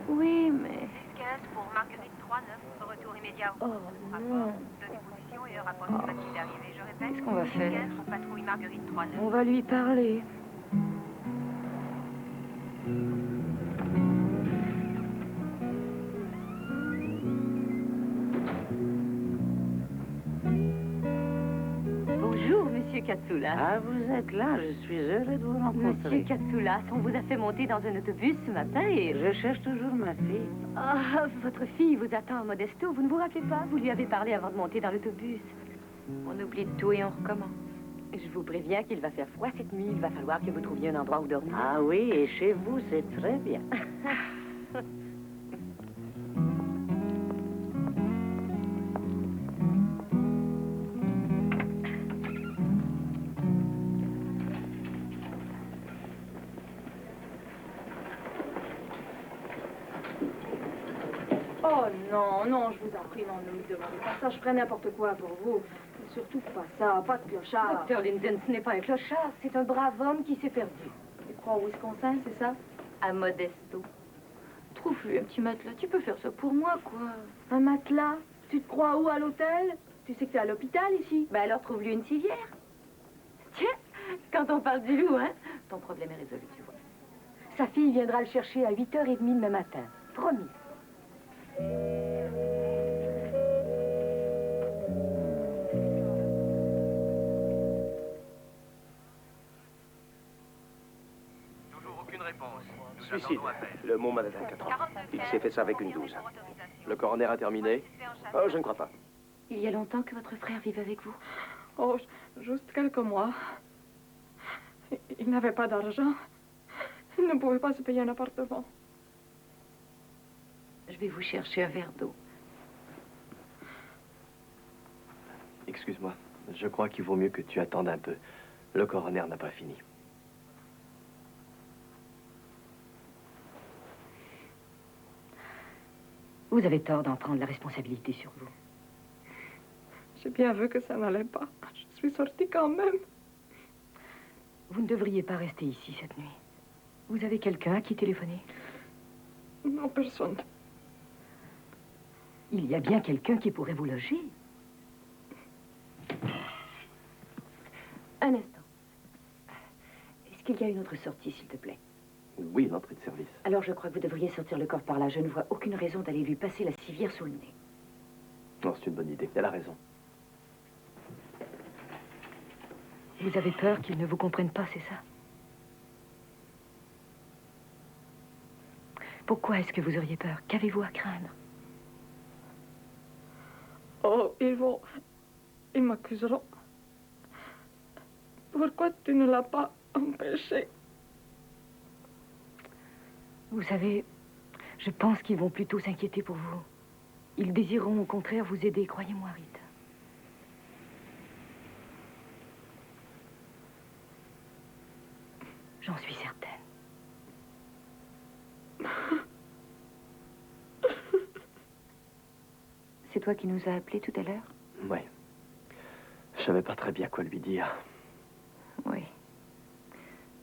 Oui, mais... 15 pour Marguerite 39, retour immédiat. Oh, non. Donnez position et heure approximative d'arrivée. Je répète. Qu'est-ce qu'on va faire? 15 pour patrouille Marguerite 39. On va lui parler. Bonjour, Monsieur Katsoulas. Ah, vous êtes là, je suis heureux de vous rencontrer. Monsieur Katsoulas, on vous a fait monter dans un autobus ce matin et... Je cherche toujours ma fille. Ah, votre fille vous attend à Modesto. Vous ne vous rappelez pas? Vous lui avez parlé avant de monter dans l'autobus. On oublie tout et on recommence. Je vous préviens qu'il va faire froid cette nuit. Il va falloir que vous trouviez un endroit où dormir. Ah oui, et chez vous, c'est très bien. Oh non, non, je vous en prie, non, ne me demandez pas ça. Je ferai n'importe quoi pour vous. Surtout pas ça, pas de clochard. Docteur Linden, ce n'est pas un clochard, c'est un brave homme qui s'est perdu. Tu crois au Wisconsin, c'est ça? À Modesto. Trouve-lui un petit matelas. Tu peux faire ça pour moi, quoi. Un matelas? Tu te crois où, à l'hôtel? Tu sais que t'es à l'hôpital, ici? Ben alors, trouve-lui une civière. Tiens, quand on parle du loup, hein, ton problème est résolu, tu vois. Sa fille viendra le chercher à 8h30 demain matin. Promis. Toujours aucune réponse. Nous Suicide. attendons appel. Le mot m'avait 24 ans. Il s'est fait ça avec une 12. Le coroner a terminé? Oh, je ne crois pas. Il y a longtemps que votre frère vit avec vous? Oh, juste quelques mois. Il n'avait pas d'argent. Il ne pouvait pas se payer un appartement. Je vais vous chercher un verre d'eau. Excuse-moi. Je crois qu'il vaut mieux que tu attendes un peu. Le coroner n'a pas fini. Vous avez tort d'en prendre la responsabilité sur vous. J'ai bien vu que ça n'allait pas. Je suis sortie quand même. Vous ne devriez pas rester ici cette nuit. Vous avez quelqu'un à qui téléphoner? Non, personne. Il y a bien quelqu'un qui pourrait vous loger. Un instant. Est-ce qu'il y a une autre sortie, s'il te plaît? Oui, l'entrée de service. Alors je crois que vous devriez sortir le corps par là. Je ne vois aucune raison d'aller lui passer la civière sous le nez. Non, c'est une bonne idée. Elle a raison. Vous avez peur qu'il ne vous comprenne pas, c'est ça? Pourquoi est-ce que vous auriez peur? Qu'avez-vous à craindre? Oh, ils m'accuseront. Pourquoi tu ne l'as pas empêché? Vous savez, je pense qu'ils vont plutôt s'inquiéter pour vous. Ils désireront au contraire vous aider, croyez-moi, Rita. J'en suis certaine. C'est toi qui nous as appelés tout à l'heure? Oui. Je savais pas très bien quoi lui dire. Oui.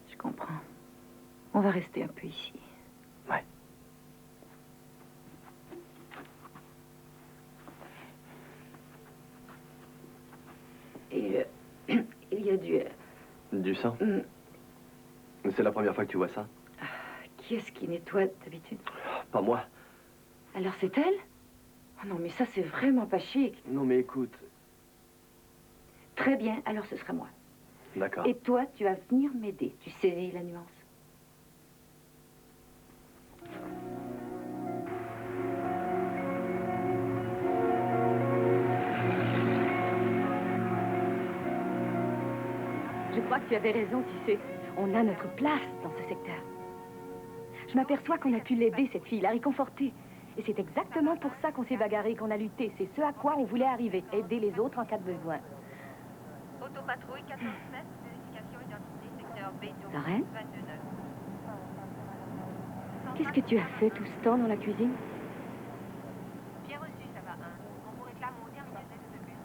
Je comprends. On va rester un peu ici. Ouais. Et il y a du... Du sang? C'est la première fois que tu vois ça? Qui est-ce qui nettoie d'habitude? Pas moi. Alors c'est elle? Oh non, mais ça, c'est vraiment pas chic. Non, mais écoute. Très bien, alors ce sera moi. D'accord. Et toi, tu vas venir m'aider. Tu saisis la nuance. Je crois que tu avais raison, tu sais. On a notre place dans ce secteur. Je m'aperçois qu'on a pu l'aider, cette fille, la réconforter. Et c'est exactement pour ça qu'on s'est bagarré, qu'on a lutté. C'est ce à quoi on voulait arriver, aider les autres en cas de besoin. Autopatrouille 14-7, vérification identité, secteur B12, Lorraine? 22-9. Qu'est-ce que tu as fait tout ce temps dans la cuisine? Bien reçu, ça va 1. On vous réclame au terminus des autobus.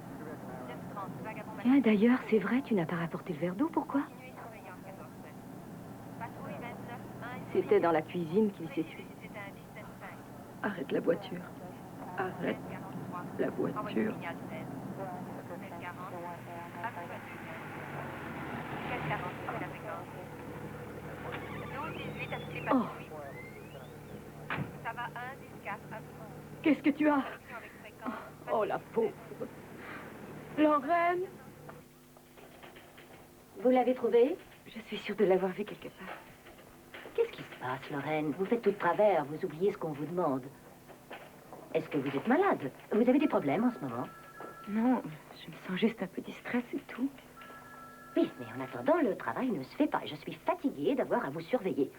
930, vagabond. Tiens, d'ailleurs, c'est vrai, tu n'as pas rapporté le verre d'eau, pourquoi? Continuez surveillance 14-7. Patrouille 29-1. C'était dans la cuisine qu'il s'est tué. C'était un 17-5. Arrête la voiture. Arrête la voiture. Envoyez signal 16. 40. Quelle 40, c'est la fréquence. 12-18 à toutes les patrouilles. Ça va 1, 10-4, à vous. Qu'est-ce que tu as? Oh, la pauvre. Lorraine? Vous l'avez trouvée? Je suis sûre de l'avoir vu quelque part. Qu'est-ce qui se passe, Lorraine? Vous faites tout de travers, vous oubliez ce qu'on vous demande. Est-ce que vous êtes malade? Vous avez des problèmes en ce moment? Non, je me sens juste un peu distraite, c'est tout. Oui, mais en attendant, le travail ne se fait pas. Je suis fatiguée d'avoir à vous surveiller.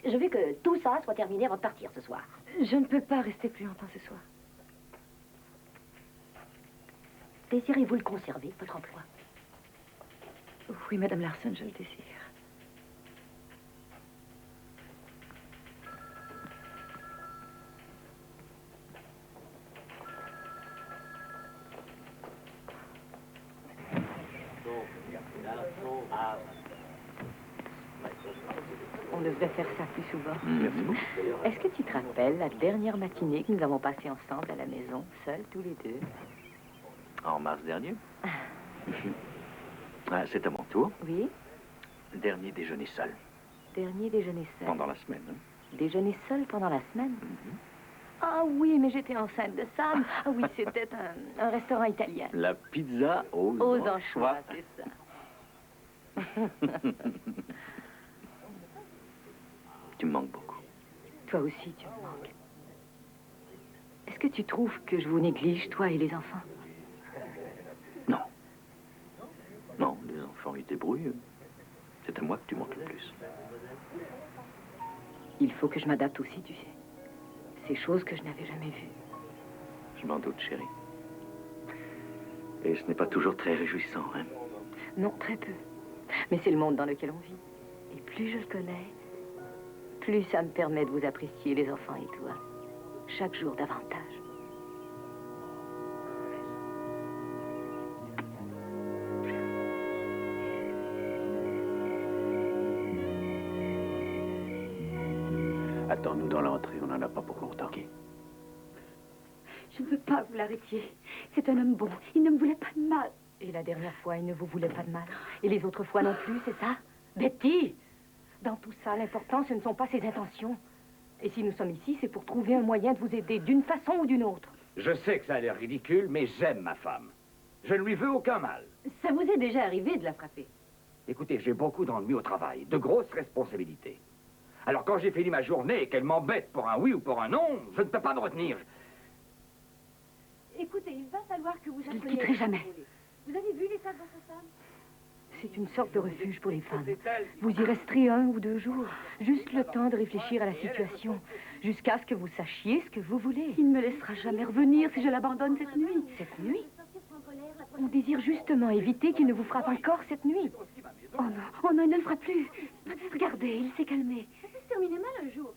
Je veux que tout ça soit terminé avant de partir ce soir. Je ne peux pas rester plus longtemps ce soir. Désirez-vous le conserver, votre emploi? Oui, Madame Larson, je le désire. On devrait faire ça plus souvent. Merci beaucoup. Est-ce que tu te rappelles la dernière matinée que nous avons passée ensemble à la maison, seuls tous les deux? En mars dernier. Ah, c'est à mon tour. Oui? Dernier déjeuner seul. Dernier déjeuner seul. Pendant la semaine. Hein? Déjeuner seul pendant la semaine? Ah oui, mais j'étais enceinte de Sam. Ah oui, c'était un restaurant italien. La pizza aux anchois, c'est ça. Tu me manques beaucoup. Toi aussi, tu me manques. Est-ce que tu trouves que je vous néglige, toi et les enfants? Non. Non, les enfants, ils débrouillent. C'est à moi que tu manques le plus. Il faut que je m'adapte aussi, tu sais. Ces choses que je n'avais jamais vues. Je m'en doute, chérie. Et ce n'est pas toujours très réjouissant, hein? Non, très peu. Mais c'est le monde dans lequel on vit. Et plus je le connais, plus ça me permet de vous apprécier, les enfants et toi. Chaque jour davantage. Attends-nous dans l'entrée, on n'en a pas pour longtemps. Okay. Je ne veux pas que vous l'arrêtiez. C'est un homme bon. Il ne me voulait pas de mal. Et la dernière fois, il ne vous voulait pas de mal. Et les autres fois non plus, c'est ça? Betty! Dans tout ça, l'important, ce ne sont pas ses intentions. Et si nous sommes ici, c'est pour trouver un moyen de vous aider, d'une façon ou d'une autre. Je sais que ça a l'air ridicule, mais j'aime ma femme. Je ne lui veux aucun mal. Ça vous est déjà arrivé de la frapper? Écoutez, j'ai beaucoup d'ennuis au travail, de grosses responsabilités. Alors quand j'ai fini ma journée et qu'elle m'embête pour un oui ou pour un non, je ne peux pas me retenir. Écoutez, il va falloir que vous Je ne le quitterai jamais. Vous avez vu l'état de votre femme? C'est une sorte de refuge pour les femmes. Vous y resterez 1 ou 2 jours. Juste le temps de réfléchir à la situation. Jusqu'à ce que vous sachiez ce que vous voulez. Il ne me laissera jamais revenir si je l'abandonne cette nuit. Cette nuit? On désire justement éviter qu'il ne vous frappe encore cette nuit. Oh non, il ne le fera plus. Regardez, il s'est calmé. Ça peut se terminer mal un jour.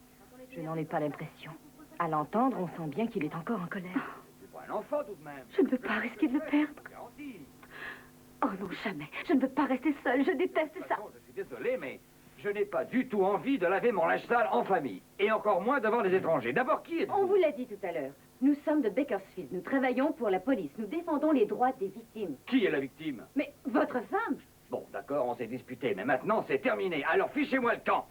Je n'en ai pas l'impression. À l'entendre, on sent bien qu'il est encore en colère. C'est pas un enfant tout de même. Je ne veux pas risquer de le perdre. Oh non, jamais. Je ne veux pas rester seule. Je déteste ça. Je suis désolé, mais je n'ai pas du tout envie de laver mon linge sale en famille. Et encore moins devant les étrangers. D'abord, qui êtes-vous? On vous l'a dit tout à l'heure. Nous sommes de Bakersfield. Nous travaillons pour la police. Nous défendons les droits des victimes. Qui est la victime? Mais votre femme? Bon, d'accord, on s'est disputé, mais maintenant c'est terminé. Alors fichez-moi le camp.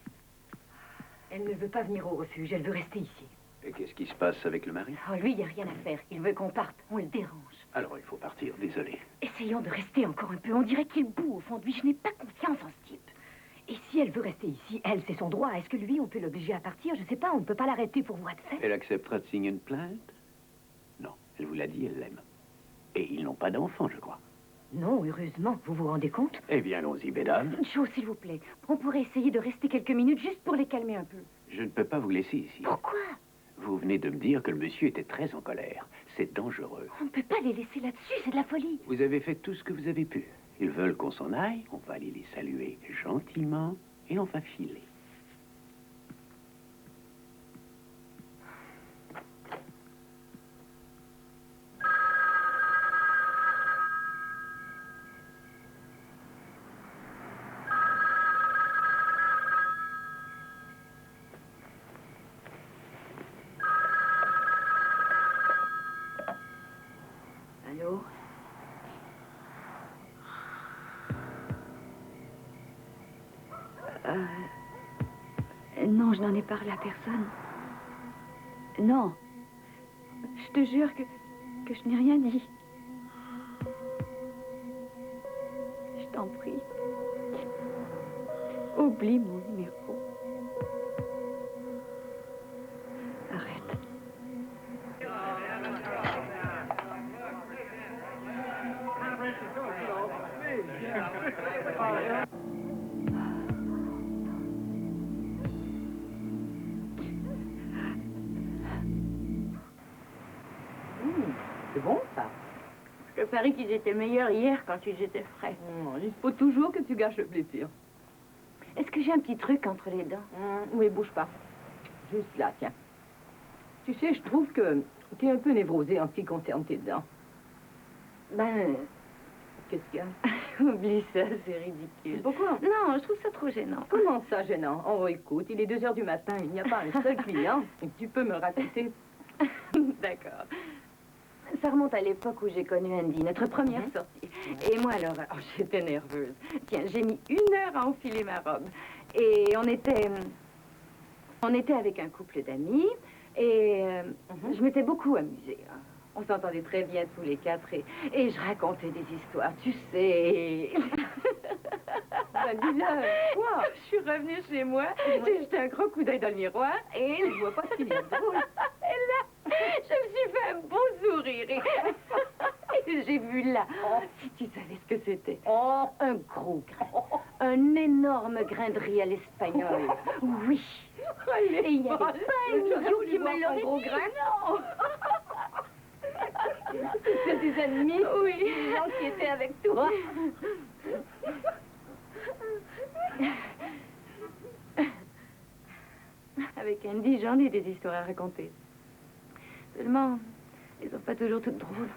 Elle ne veut pas venir au refuge. Elle veut rester ici. Et qu'est-ce qui se passe avec le mari? Oh, lui, il n'y a rien à faire. Il veut qu'on parte. On le dérange. Alors, il faut partir, désolé. Essayons de rester encore un peu. On dirait qu'il est beau au fond de lui. Je n'ai pas confiance en ce type. Et si elle veut rester ici, elle, c'est son droit. Est-ce que lui, on peut l'obliger à partir? Je ne sais pas, on ne peut pas l'arrêter pour voie de fait. Elle acceptera de signer une plainte? Non, elle vous l'a dit, elle l'aime. Et ils n'ont pas d'enfant, je crois. Non, heureusement. Vous vous rendez compte? Eh bien, allons-y, mesdames. Une chose, s'il vous plaît. On pourrait essayer de rester quelques minutes juste pour les calmer un peu. Je ne peux pas vous laisser ici. Pourquoi? Vous venez de me dire que le monsieur était très en colère. C'est dangereux. On ne peut pas les laisser là-dessus, c'est de la folie. Vous avez fait tout ce que vous avez pu. Ils veulent qu'on s'en aille, on va aller les saluer gentiment et on va filer. Allô? Non, je n'en ai parlé à personne. Non. Je te jure que je n'ai rien dit. Je t'en prie. Oublie mon numéro. Arrête. C'est bon, ça. Je te parie qu'ils étaient meilleurs hier quand ils étaient frais. Il faut toujours que tu gâches le plaisir. Est-ce que j'ai un petit truc entre les dents? Oui, bouge pas. Juste là, tiens. Tu sais, je trouve que tu es un peu névrosée en ce qui concerne tes dents. Ben, qu'est-ce qu'il y a? Oublie ça, c'est ridicule. Pourquoi? Non, je trouve ça trop gênant. Comment ça, gênant? Oh, écoute, il est 2 heures du matin, il n'y a pas un seul client. Et tu peux me raconter. D'accord. Ça remonte à l'époque où j'ai connu Andy, notre première sortie. Et moi, alors, j'étais nerveuse. Tiens, j'ai mis 1 heure à enfiler ma robe. Et on était avec un couple d'amis. Et je m'étais beaucoup amusée. Hein. On s'entendait très bien tous les 4 et je racontais des histoires, tu sais. Ben, dis-le, quoi? Je suis revenue chez moi, j'ai jeté un gros coup d'œil dans le miroir et... Je vois pas ce qu'il y a de drôle. Et là, je me suis fait un beau sourire. Et j'ai vu là, si tu savais ce que c'était. Un gros grain. Un énorme grain de riz à l'espagnol. Oui. Et il y avait pas un idiot qui me l'aurait dit. Gros grain. Non. C'est tes ennemis? Oui. Les gens qui étaient avec toi. Avec Andy, j'en ai des histoires à raconter. Seulement, elles sont pas toujours toutes drôles.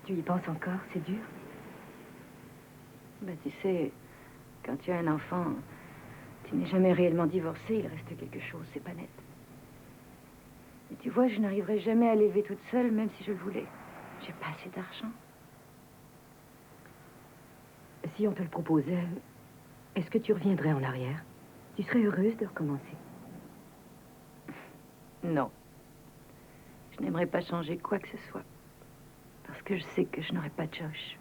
Tu y penses encore? C'est dur? Ben, tu sais, quand tu as un enfant, tu n'es jamais réellement divorcé, il reste quelque chose, c'est pas net. Et tu vois, je n'arriverai jamais à l'élever toute seule, même si je le voulais. J'ai pas assez d'argent. Si on te le proposait, est-ce que tu reviendrais en arrière? Tu serais heureuse de recommencer? Non. Je n'aimerais pas changer quoi que ce soit. Parce que je sais que je n'aurai pas Josh.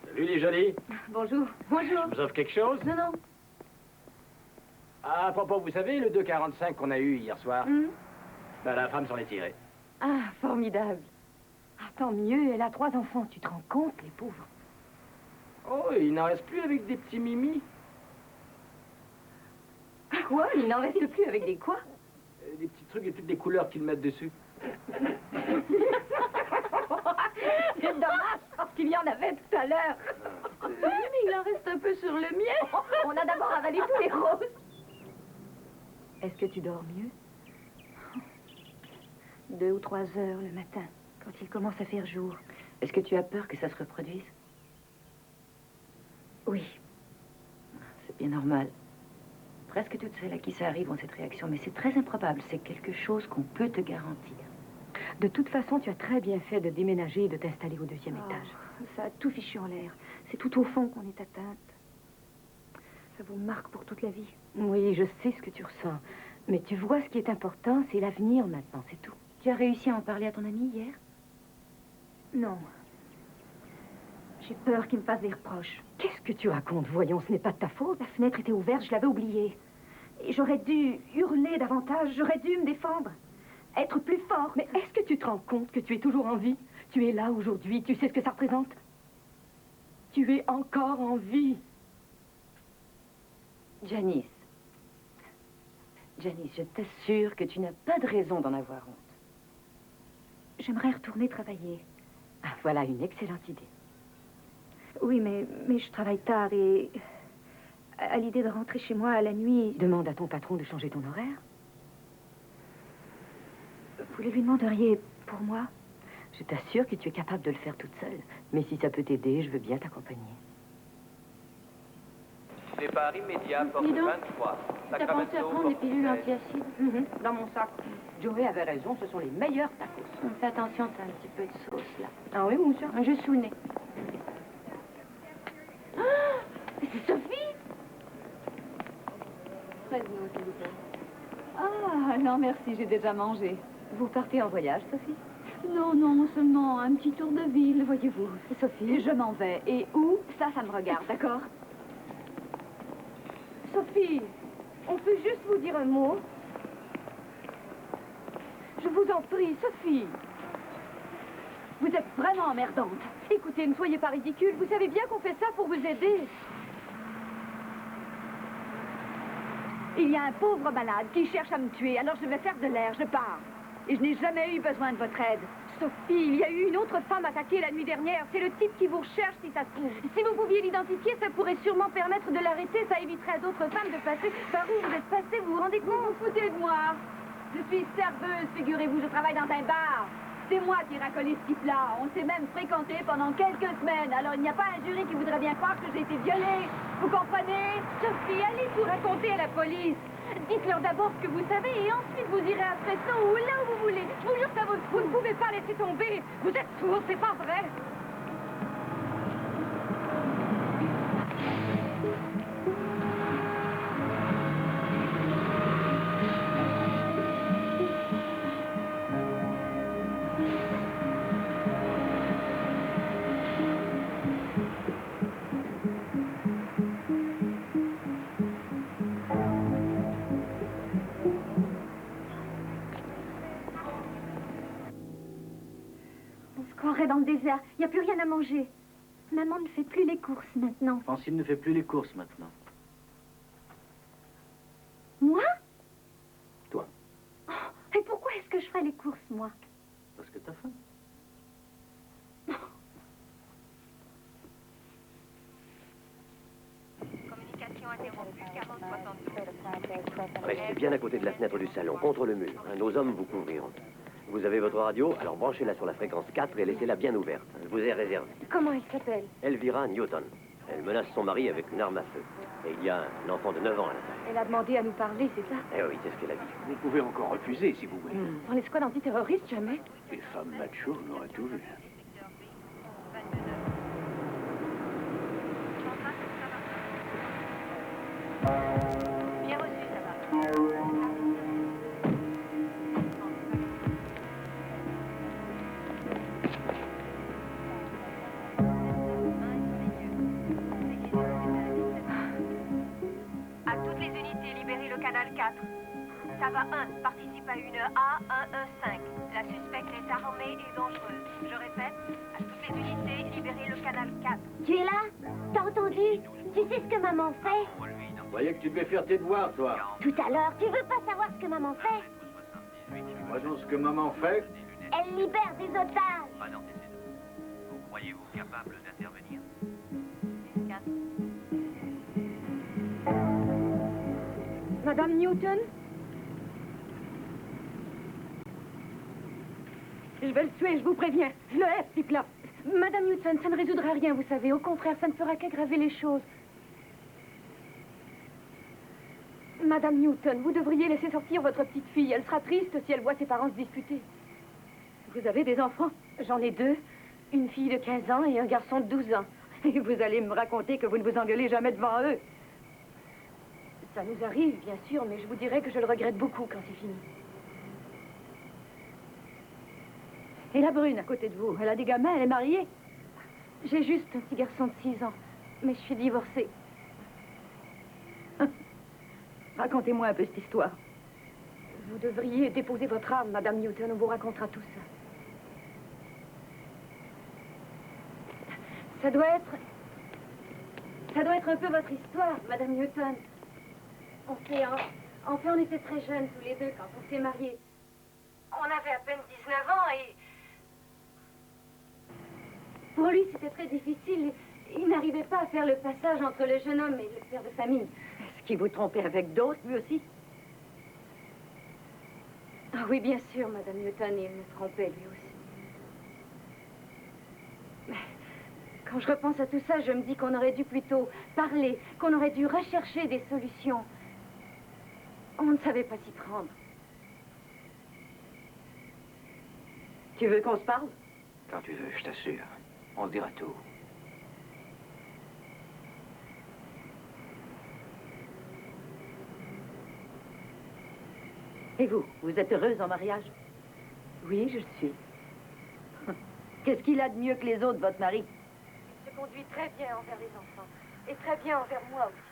Salut les jolis. Bonjour. Bonjour. Je vous offre quelque chose? Non, non. Ah, à propos, vous savez, le 2,45 qu'on a eu hier soir? Ben, la femme s'en est tirée. Ah, formidable. Ah, tant mieux, elle a 3 enfants. Tu te rends compte, les pauvres? Oh, il n'en reste plus avec des petits mimis. Quoi? Il n'en reste plus avec des quoi? Des petits trucs et toutes les couleurs qu'ils mettent dessus. C'est dommage, parce qu'il y en avait tout à l'heure. Mais il en reste un peu sur le mien. On a d'abord avalé tous les roses. Est-ce que tu dors mieux? 2 ou 3 heures le matin, quand il commence à faire jour. Est-ce que tu as peur que ça se reproduise? Oui. C'est bien normal. Presque toutes celles à qui ça arrive ont cette réaction, mais c'est très improbable. C'est quelque chose qu'on peut te garantir. De toute façon, tu as très bien fait de déménager et de t'installer au 2e étage. Ça a tout fichu en l'air. C'est tout au fond qu'on est atteinte. Ça vous marque pour toute la vie. Oui, je sais ce que tu ressens. Mais tu vois, ce qui est important, c'est l'avenir maintenant, c'est tout. Tu as réussi à en parler à ton ami hier? Non. J'ai peur qu'il me fasse des reproches. Qu'est-ce que tu racontes? Voyons, ce n'est pas de ta faute. La fenêtre était ouverte, je l'avais oubliée. Et j'aurais dû hurler davantage, j'aurais dû me défendre. Être plus fort. Mais est-ce que tu te rends compte que tu es toujours en vie? Tu es là aujourd'hui, tu sais ce que ça représente? Tu es encore en vie. Janice, je t'assure que tu n'as pas de raison d'en avoir honte. J'aimerais retourner travailler. Ah, voilà une excellente idée. Oui, mais je travaille tard et... À l'idée de rentrer chez moi à la nuit... Demande à ton patron de changer ton horaire. Vous lui demanderiez pour moi? Je t'assure que tu es capable de le faire toute seule. Mais si ça peut t'aider, je veux bien t'accompagner. Départ immédiat, porte Dis donc, 23. t'as pensé à prendre des pilules antiacides? Dans mon sac. Joey avait raison, ce sont les meilleurs tacos. Fais attention, t'as un petit peu de sauce, là. Ah oui, monsieur? Juste sous le nez. Ah! C'est Sophie! Faites-nous, s'il vous plaît. Ah, non, merci, j'ai déjà mangé. Vous partez en voyage, Sophie? Non, non, seulement un petit tour de ville, voyez-vous. Sophie? Je m'en vais. Et où? Ça me regarde, d'accord? Sophie, on peut juste vous dire un mot? Je vous en prie, Sophie. Vous êtes vraiment emmerdante. Écoutez, ne soyez pas ridicule. Vous savez bien qu'on fait ça pour vous aider. Il y a un pauvre malade qui cherche à me tuer, alors je vais faire de l'air, je pars. Et je n'ai jamais eu besoin de votre aide. Sophie, il y a eu une autre femme attaquée la nuit dernière. C'est le type qui vous recherche, si ça se trouve. Si vous pouviez l'identifier, ça pourrait sûrement permettre de l'arrêter. Ça éviterait à d'autres femmes de passer par où vous êtes passé. Vous vous rendez compte? Vous vous foutez de moi? Je suis serveuse, figurez-vous, je travaille dans un bar. C'est moi qui ai racolé ce type-là. On s'est même fréquenté pendant quelques semaines. Alors il n'y a pas un jury qui voudrait bien croire que j'ai été violée. Vous comprenez? Sophie, allez tout raconter à la police. Dites-leur d'abord ce que vous savez et ensuite vous irez à Fresno ou là où vous voulez. Je vous jure que vous ne pouvez pas laisser tomber. Vous êtes sourds, c'est pas vrai. Dans le désert, il n'y a plus rien à manger. Maman ne fait plus les courses maintenant. Francine ne fait plus les courses maintenant. est-ce que je ferai les courses, moi? Parce que t'as faim. Communication interrompue 4072. Restez bien à côté de la fenêtre du salon, contre le mur. Nos hommes vous couvriront. Vous avez votre radio, alors branchez-la sur la fréquence 4 et laissez-la bien ouverte. Je vous ai réservé. Comment elle s'appelle? Elvira Newton. Elle menace son mari avec une arme à feu. Et il y a un enfant de 9 ans à l'intérieur. Elle a demandé à nous parler, c'est ça? Eh oui, c'est ce qu'elle a dit. Vous pouvez encore refuser, si vous voulez. Dans les squads antiterroristes, jamais. Les femmes machos, on aurait tout vu. Bien reçu, ça va. À toutes les unités, libérez le canal 4. Ça va 1, participe à une A115. La suspecte est armée et dangereuse. Je répète, à toutes les unités, libérez le canal 4. Tu es là? T'as entendu? Tu sais ce que maman fait? Je croyais que tu devais faire tes devoirs, toi. Tout à l'heure, tu veux pas savoir ce que maman fait? Moi, non, ce que maman fait. Elle libère des otages. Pas d'antécédents. Vous croyez-vous capable d'intervenir? Madame Newton? Je vais le tuer, je vous préviens. Je le hais, ce type-là. Madame Newton, ça ne résoudra rien, vous savez. Au contraire, ça ne fera qu'aggraver les choses. Madame Newton, vous devriez laisser sortir votre petite fille. Elle sera triste si elle voit ses parents se disputer. Vous avez des enfants? J'en ai 2. Une fille de 15 ans et un garçon de 12 ans. Et vous allez me raconter que vous ne vous engueulez jamais devant eux. Ça nous arrive, bien sûr, mais je vous dirais que je le regrette beaucoup quand c'est fini. Et la brune à côté de vous, elle a des gamins, elle est mariée. J'ai juste un petit garçon de 6 ans, mais je suis divorcée. Racontez-moi un peu cette histoire. Vous devriez déposer votre arme, Madame Newton, on vous racontera tout ça. Ça doit être un peu votre histoire, Madame Newton. On était très jeunes tous les deux quand on s'est mariés. On avait à peine 19 ans et... Pour lui, c'était très difficile. Il n'arrivait pas à faire le passage entre le jeune homme et le père de famille. Est-ce qu'il vous trompait avec d'autres, lui aussi? Ah oui, bien sûr, Madame Newton, il me trompait, lui aussi. Mais quand je repense à tout ça, je me dis qu'on aurait dû plutôt parler, qu'on aurait dû rechercher des solutions. On ne savait pas s'y prendre. Tu veux qu'on se parle? Quand tu veux, je t'assure. On se dira tout. Et vous, vous êtes heureuse en mariage? Oui, je le suis. Qu'est-ce qu'il a de mieux que les autres, votre mari? Il se conduit très bien envers les enfants. Et très bien envers moi aussi.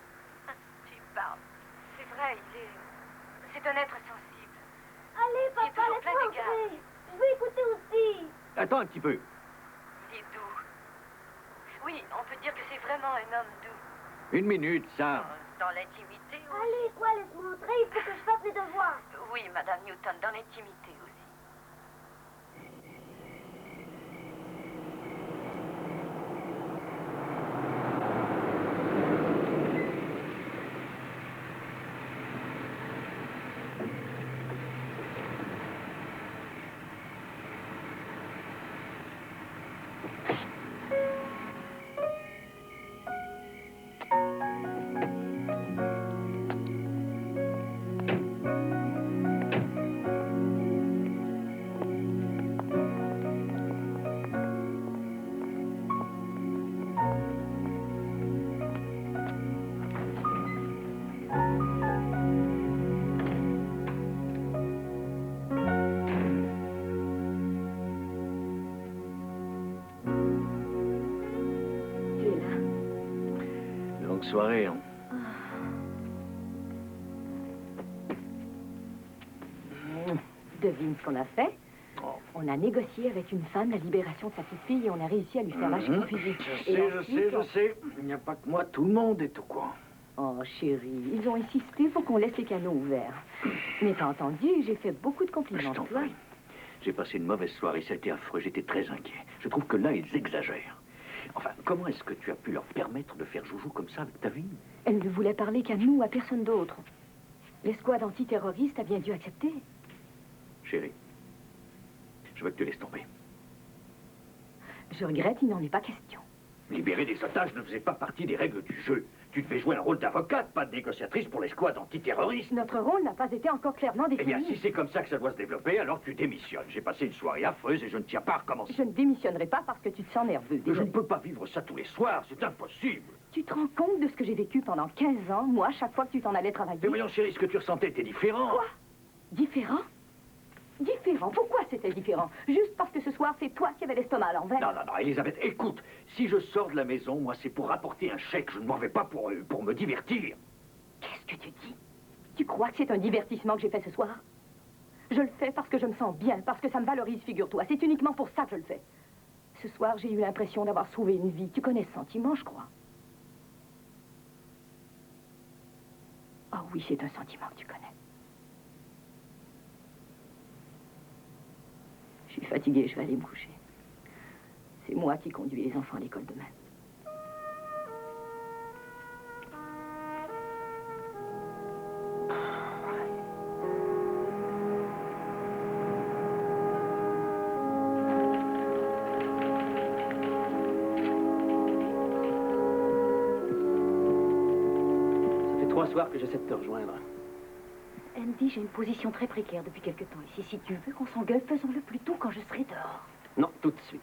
Tu parles. C'est vrai, c'est un être sensible. Allez, papa, laisse-moi entrer. Je veux écouter aussi. Attends un petit peu. Il est doux. Oui, on peut dire que c'est vraiment un homme doux. Une minute, ça. Dans l'intimité aussi. Allez, quoi, laisse-moi entrer. Il faut que je fasse mes devoirs. Oui, Madame Newton, dans l'intimité aussi. Soirée, hein. Devine ce qu'on a fait? On a négocié avec une femme la libération de sa petite fille et on a réussi à lui faire lâcher son fusil. Je sais. Il n'y a pas que moi, tout le monde est au courant. Oh, chérie, ils ont insisté pour qu'on laisse les canaux ouverts. Mais t'as entendu, j'ai fait beaucoup de compliments Je t'en pour toi. prie. J'ai passé une mauvaise soirée, ça a été affreux, j'étais très inquiet. Je trouve que là, ils exagèrent. Enfin, comment est-ce que tu as pu leur permettre de faire joujou comme ça avec ta vie? Elle ne voulait parler qu'à nous, à personne d'autre. L'escouade antiterroriste a bien dû accepter. Chérie, je veux que tu laisses tomber. Je regrette, il n'en est pas question. Libérer des otages ne faisait pas partie des règles du jeu. Tu devais jouer un rôle d'avocate, pas de négociatrice pour l'escouade antiterroriste. Notre rôle n'a pas été encore clairement Eh défini. bien, si c'est comme ça que ça doit se développer, alors tu démissionnes. J'ai passé une soirée affreuse et je ne tiens pas à recommencer. Je ne démissionnerai pas parce que tu te sens nerveux. Mais je ne peux pas vivre ça tous les soirs, c'est impossible. Tu te rends compte de ce que j'ai vécu pendant 15 ans, moi, chaque fois que tu t'en allais travailler? Mais voyons, chérie, ce que tu ressentais était différent. Quoi? Différent? Différent? Pourquoi c'était différent? Juste parce que ce soir, c'est toi qui avais l'estomac à l'envers? Non, non, non, Elisabeth, écoute, si je sors de la maison, moi, c'est pour rapporter un chèque. Je ne m'en vais pas pour me divertir. Qu'est-ce que tu dis? Tu crois que c'est un divertissement que j'ai fait ce soir? Je le fais parce que je me sens bien, parce que ça me valorise, figure-toi. C'est uniquement pour ça que je le fais. Ce soir, j'ai eu l'impression d'avoir sauvé une vie. Tu connais ce sentiment, je crois. Ah oui, c'est un sentiment que tu connais. Je suis fatiguée, je vais aller me coucher. C'est moi qui conduis les enfants à l'école demain. Ça fait 3 soirs que j'essaie de te rejoindre. Andy, j'ai une position très précaire depuis quelque temps ici. Si tu veux qu'on s'engueule, faisons-le plus tôt quand je serai dehors. Non, tout de suite.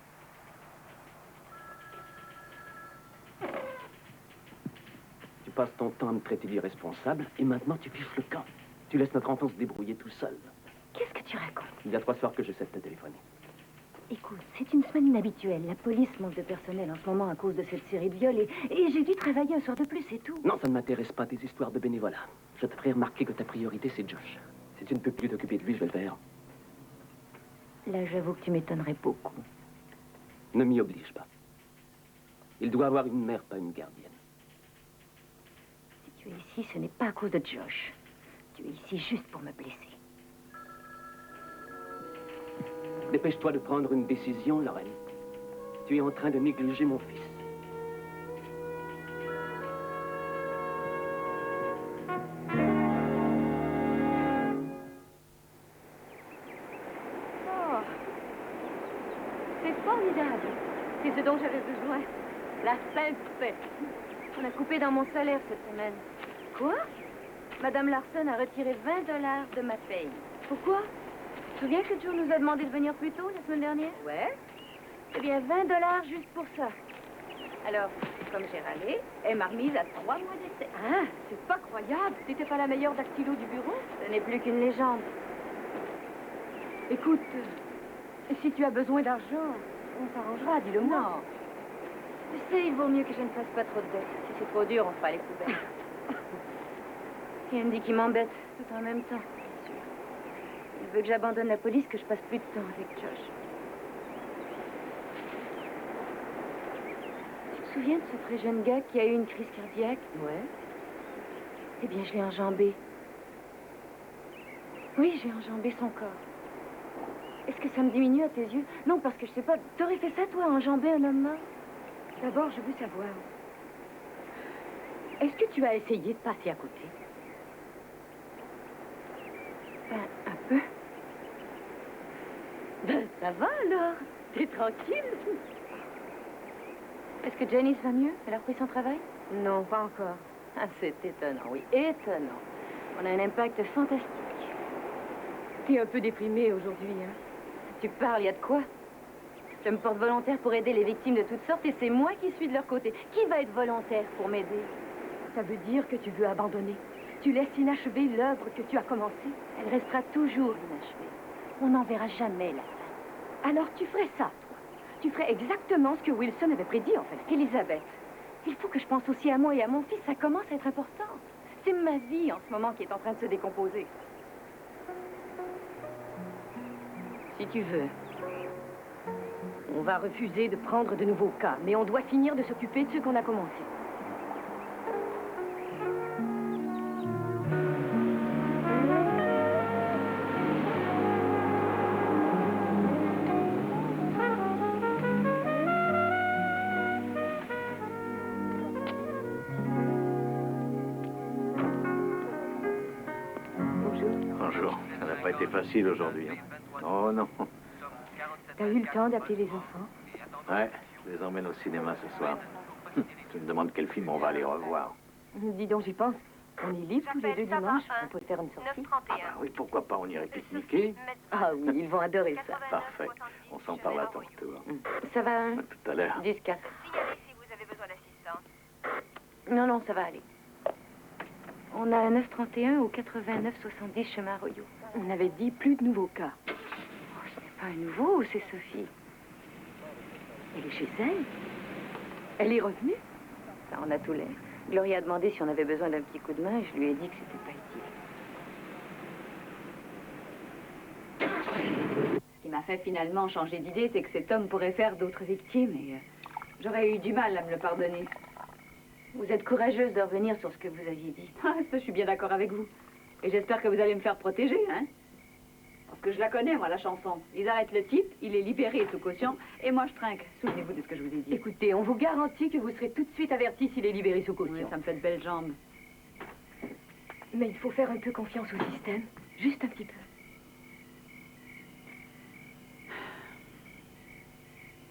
Tu passes ton temps à me traiter d'irresponsable et maintenant tu fiches le camp. Tu laisses notre enfant se débrouiller tout seul. Qu'est-ce que tu racontes? Il y a 3 soirs que j'essaie de te téléphoner. Écoute, c'est une semaine inhabituelle. La police manque de personnel en ce moment à cause de cette série de viols et j'ai dû travailler un soir de plus, c'est tout. Non, ça ne m'intéresse pas, tes histoires de bénévolat. Je te ferai remarquer que ta priorité, c'est Josh. Si tu ne peux plus t'occuper de lui, je vais le faire. Là, j'avoue que tu m'étonnerais beaucoup. Ne m'y oblige pas. Il doit avoir une mère, pas une gardienne. Si tu es ici, ce n'est pas à cause de Josh. Tu es ici juste pour me blesser. Dépêche-toi de prendre une décision, Lorraine. Tu es en train de négliger mon fils. Oh, c'est formidable. C'est ce dont j'avais besoin. La sainteté. On a coupé dans mon salaire cette semaine. Quoi? Madame Larson a retiré 20 $ de ma paye. Pourquoi? Tu te souviens que Joe nous a demandé de venir plus tôt la semaine dernière? Ouais. Eh bien, 20 $ juste pour ça. Alors, comme j'ai râlé, elle m'a remise à 3 mois d'essai. Ah, c'est pas croyable. T'étais pas la meilleure dactylo du bureau? Ce n'est plus qu'une légende. Écoute, si tu as besoin d'argent, on s'arrangera, dis-le-moi. Non. Tu sais, il vaut mieux que je ne fasse pas trop de dettes. Si c'est trop dur, on fera les poubelles. Il y a Andy qui m'embête, tout en même temps, bien sûr. Il veut que j'abandonne la police, que je passe plus de temps avec Josh. Tu te souviens de ce très jeune gars qui a eu une crise cardiaque? Ouais. Eh bien, je l'ai enjambé. Oui, j'ai enjambé son corps. Est-ce que ça me diminue à tes yeux? Non, parce que je sais pas. T'aurais fait ça, toi, enjamber un homme mort? D'abord, je veux savoir. Est-ce que tu as essayé de passer à côté? Ben, un peu. Ben, ça va alors. T'es tranquille. Est-ce que Janice va mieux? Elle a repris son travail? Non, pas encore. Ah, c'est étonnant, oui, étonnant. On a un impact fantastique. T'es un peu déprimée aujourd'hui, hein? Tu parles, il y a de quoi? Je me porte volontaire pour aider les victimes de toutes sortes et c'est moi qui suis de leur côté. Qui va être volontaire pour m'aider? Ça veut dire que tu veux abandonner. Tu laisses inachevée l'œuvre que tu as commencée. Elle restera toujours inachevée. On n'en verra jamais la fin. Alors tu ferais ça, toi. Tu ferais exactement ce que Wilson avait prédit, en fait. Elisabeth, il faut que je pense aussi à moi et à mon fils. Ça commence à être important. C'est ma vie en ce moment qui est en train de se décomposer. Si tu veux. On va refuser de prendre de nouveaux cas, mais on doit finir de s'occuper de ceux qu'on a commencés. été facile aujourd'hui. Oh non. T'as eu le temps d'appeler les enfants? Ouais, je les emmène au cinéma ce soir. Tu me demandes quel film on va aller revoir. Dis donc, j'y pense. On est libre tous les deux dimanches. On peut faire une sortie. Ah bah oui, pourquoi pas, on irait pique-niquer. Ah oui, ils vont adorer ça. Parfait. On s'en parle à ton tour. Ça va, À tout à l'heure. 10-4. Signalez si vous avez besoin d'assistance. Non, non, ça va aller. On a un 931 au 89-70 chemin Royaux. On avait dit plus de nouveaux cas. Oh, ce n'est pas un nouveau, ou c'est Sophie? Elle est chez elle? Elle est revenue? Ça en a tout l'air. Gloria a demandé si on avait besoin d'un petit coup de main et je lui ai dit que c'était pas utile. Ce qui m'a fait finalement changer d'idée, c'est que cet homme pourrait faire d'autres victimes et j'aurais eu du mal à me le pardonner. Vous êtes courageuse de revenir sur ce que vous aviez dit. Ah, ça, je suis bien d'accord avec vous. Et j'espère que vous allez me faire protéger, hein? Parce que je la connais, moi, la chanson. Ils arrêtent le type, il est libéré sous caution, et moi, je trinque. Souvenez-vous de ce que je vous ai dit. Écoutez, on vous garantit que vous serez tout de suite averti s'il est libéré sous caution. Oui, ça me fait de belles jambes. Mais il faut faire un peu confiance au système. Juste un petit peu.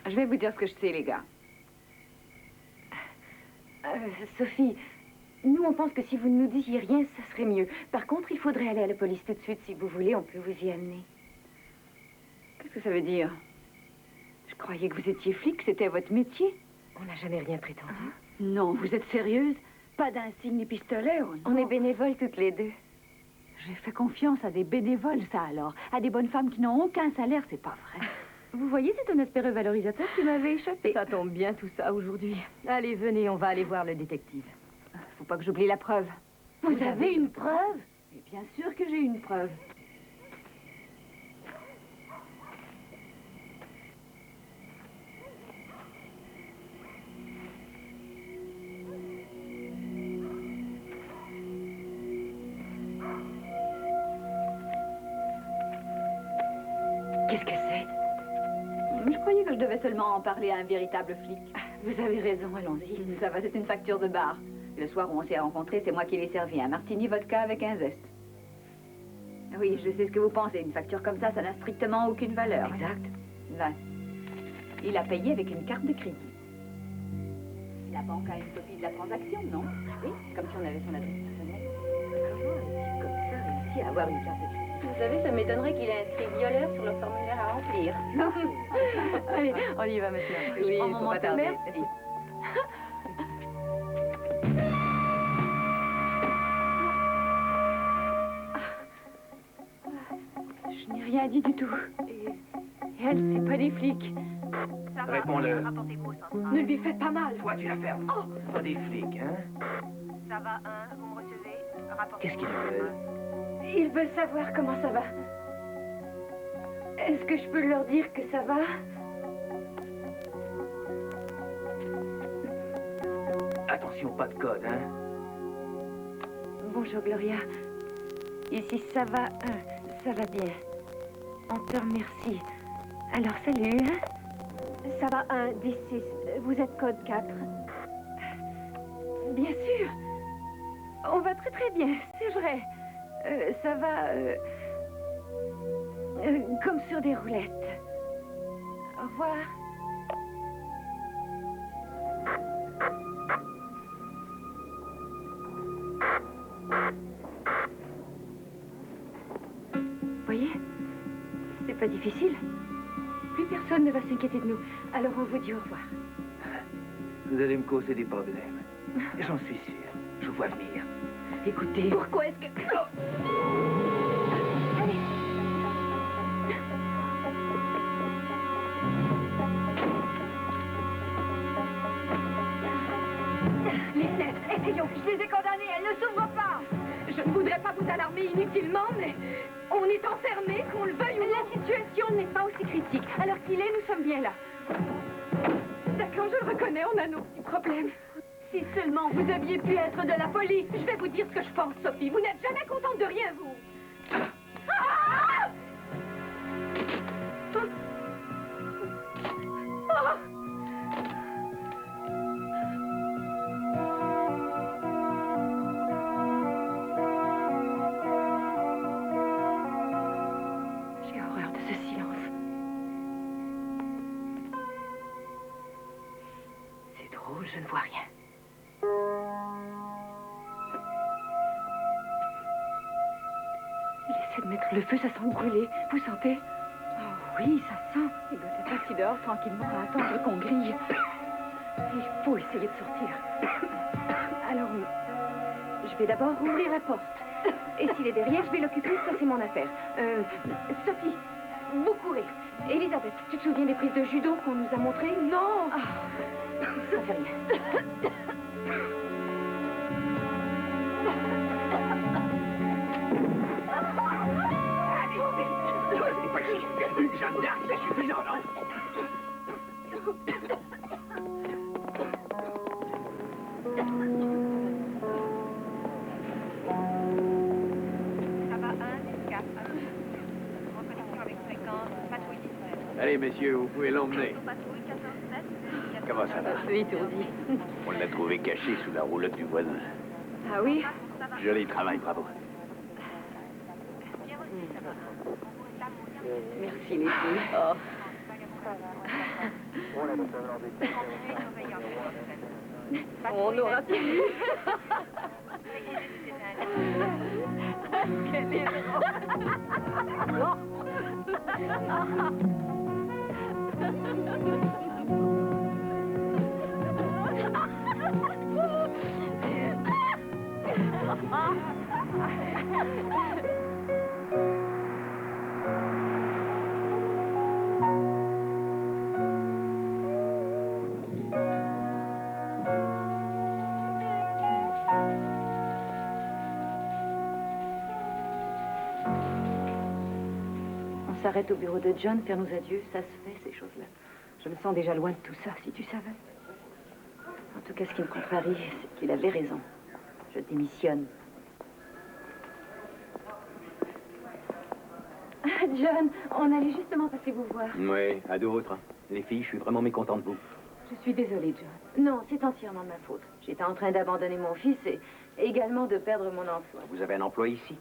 Je vais vous dire ce que je sais, les gars. Sophie, nous, on pense que si vous ne nous disiez rien, ça serait mieux. Par contre, il faudrait aller à la police tout de suite. Si vous voulez, on peut vous y amener. Qu'est-ce que ça veut dire? Je croyais que vous étiez flic, c'était votre métier. On n'a jamais rien prétendu. Non, vous êtes sérieuse? Pas d'insigne ni pistolet? On est bénévoles toutes les deux. J'ai fait confiance à des bénévoles, ça alors. À des bonnes femmes qui n'ont aucun salaire, c'est pas vrai. Vous voyez, c'est un aspect revalorisateur qui m'avait échappé. Ça tombe bien tout ça aujourd'hui. Allez, venez, on va aller voir le détective. Faut pas que j'oublie la preuve. Vous avez une preuve? Mais bien sûr que j'ai une preuve. Qu'est-ce que c'est? Je croyais que je devais seulement en parler à un véritable flic. Vous avez raison, allons-y. Ça va, c'est une facture de bar. Le soir où on s'est rencontrés, c'est moi qui l'ai servi. Un martini vodka avec un zeste. Oui, je sais ce que vous pensez. Une facture comme ça n'a strictement aucune valeur. Exact. Là. Il a payé avec une carte de crédit. La banque a une copie de la transaction, non? Oui, comme si on avait son adresse personnelle. Comment un type comme ça réussit à avoir une carte de crédit? Vous savez, ça m'étonnerait qu'il ait inscrit violeur sur le formulaire à remplir. Non. Allez, on y va maintenant. Oui, Je prends faut mon pas manteau. tarder. Merci. Je n'ai rien dit du tout. Et elle, c'est pas des flics. Réponds-le. Rapportez-vous au centre. Ne lui faites pas mal. Toi, tu la fermes. Pas des flics, hein? Ça va, 1, vous me recevez? Rapportez-vous. Qu'est-ce qu'ils veulent? Ils veulent savoir comment ça va. Est-ce que je peux leur dire que ça va? Attention, pas de code, hein? Bonjour, Gloria. Ici, ça va, ça va bien. On te remercie. Alors, salut, hein? Ça va, 1, 10, 6. Vous êtes code 4. Bien sûr. On va très très bien, c'est vrai. Ça va... comme sur des roulettes. Au revoir. Voyez? C'est pas difficile. Plus personne ne va s'inquiéter de nous. Alors, on vous dit au revoir. Vous allez me causer des problèmes. J'en suis sûr. Je vous vois venir. Écoutez... Pourquoi est-ce que... Allez. Les fenêtres, essayons. Je les ai condamnées, elles ne s'ouvrent pas. Je ne voudrais pas vous alarmer inutilement, mais on est enfermés, qu'on le veuille ou non. La situation n'est pas aussi critique. Alors qu'il est, nous sommes bien là. D'accord, je le reconnais, on a nos petits problèmes. Si seulement vous aviez pu être de la police. Je vais vous dire ce que je pense, Sophie. Vous n'êtes jamais contente de rien, vous. Ah! Ah! Je ne vois rien. Il essaie de mettre le feu, ça sent brûler. Vous sentez? Oh oui, ça sent. Il doit être assis dehors tranquillement à attendre qu'on grille. Il faut essayer de sortir. Alors, je vais d'abord ouvrir la porte. Et s'il est derrière, je vais l'occuper, ça c'est mon affaire. Sophie, vous courez. Elisabeth, tu te souviens des prises de judo qu'on nous a montrées? Non. Ah, ça fait rien. Jeanne d'Arc, c'est suffisant, non? Ça va 1, 4. Reconnexion avec fréquence, patrouille 19. Allez, messieurs, vous pouvez l'emmener. Patrouille 14-7. Comment ça va? Je suis étourdi. On l'a trouvé caché sous la roulotte du voisin. Ah oui? Joli travail, bravo. Merci les filles. Oh. On aura fini. Quel héros. On s'arrête au bureau de John, faire nos adieux. Ça se fait, ces choses-là. Je me sens déjà loin de tout ça, si tu savais. En tout cas, ce qui me contrarie, c'est qu'il avait raison. Je démissionne. Ah, John, on allait justement passer vous voir. Oui, à d'autres. Les filles, je suis vraiment mécontent de vous. Je suis désolée, John. Non, c'est entièrement de ma faute. J'étais en train d'abandonner mon fils et également de perdre mon emploi. Vous avez un emploi ici?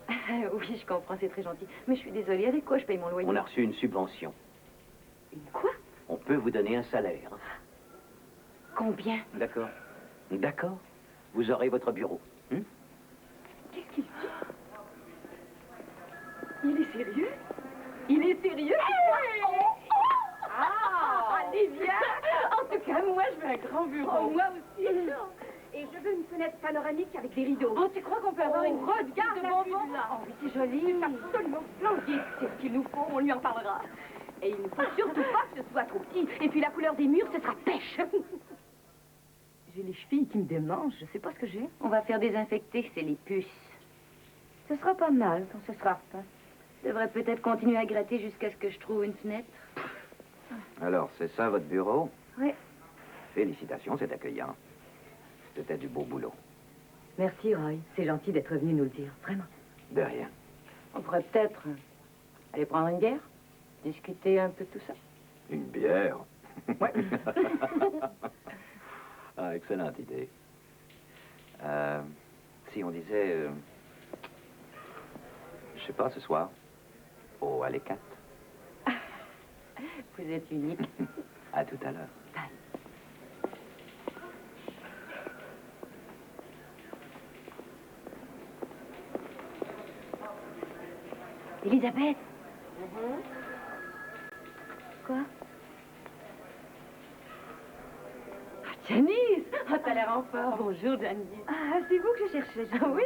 Oui, je comprends, c'est très gentil. Mais je suis désolée, avec quoi je paye mon loyer? On a reçu une subvention. Une quoi? On peut vous donner un salaire. Combien? D'accord. D'accord. Vous aurez votre bureau. Qu'est-ce qu'il dit? Il est sérieux? Il est sérieux? Ah, Olivia! En tout cas, moi, je veux un grand bureau. Oh, moi aussi. Et je veux une fenêtre panoramique avec des rideaux. Oh, tu crois qu'on peut avoir une Regarde de la bonbons? vue, là. Oh, oui, c'est joli. C'est absolument splendide. C'est ce qu'il nous faut, on lui en parlera. Et il ne faut surtout pas que ce soit trop petit. Et puis la couleur des murs, ce sera pêche. J'ai les chevilles qui me démangent, je sais pas ce que j'ai. On va faire désinfecter, c'est les puces. Ce sera pas mal quand ce sera refait. Je devrais peut-être continuer à gratter jusqu'à ce que je trouve une fenêtre. Alors, c'est ça votre bureau? Oui. Félicitations, c'est accueillant. C'était du beau boulot. Merci, Roy. C'est gentil d'être venu nous le dire, vraiment. De rien. On pourrait peut-être aller prendre une bière, discuter un peu de tout ça. Une bière? Ouais. Ah, excellente idée. Si on disait, je sais pas, ce soir, au Allée 4. Vous êtes unique. À tout à l'heure. Elisabeth. Quoi? Janice! Ah, t'as l'air en forme. Bonjour, Janice. Ah, c'est vous que je cherchais. Ah oui?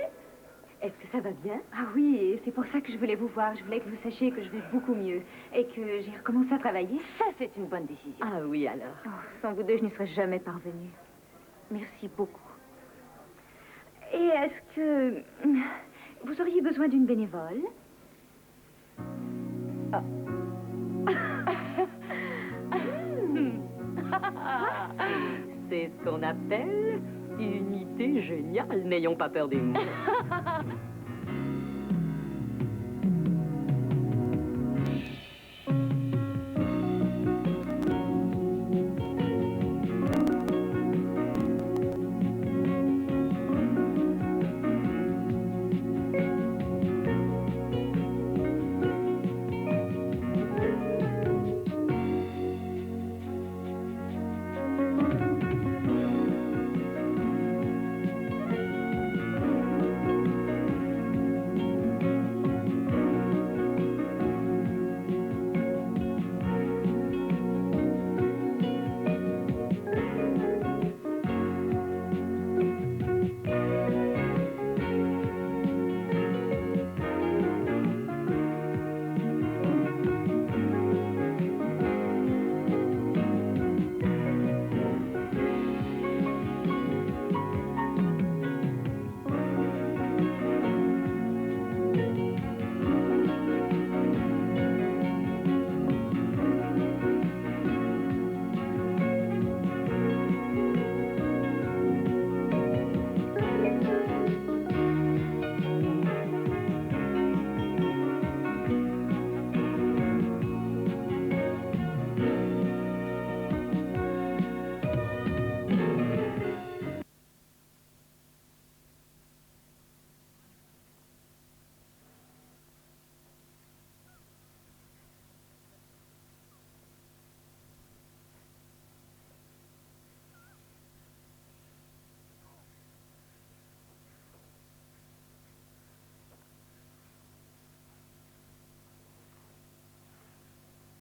Est-ce que ça va bien? Ah oui, et c'est pour ça que je voulais vous voir. Je voulais que vous sachiez que je vais beaucoup mieux et que j'ai recommencé à travailler. Ça, c'est une bonne décision. Ah oui, alors. Oh, sans vous deux, je n'y serais jamais parvenue. Merci beaucoup. Et est-ce que vous auriez besoin d'une bénévole? Ah. C'est ce qu'on appelle une idée géniale. N'ayons pas peur des mots.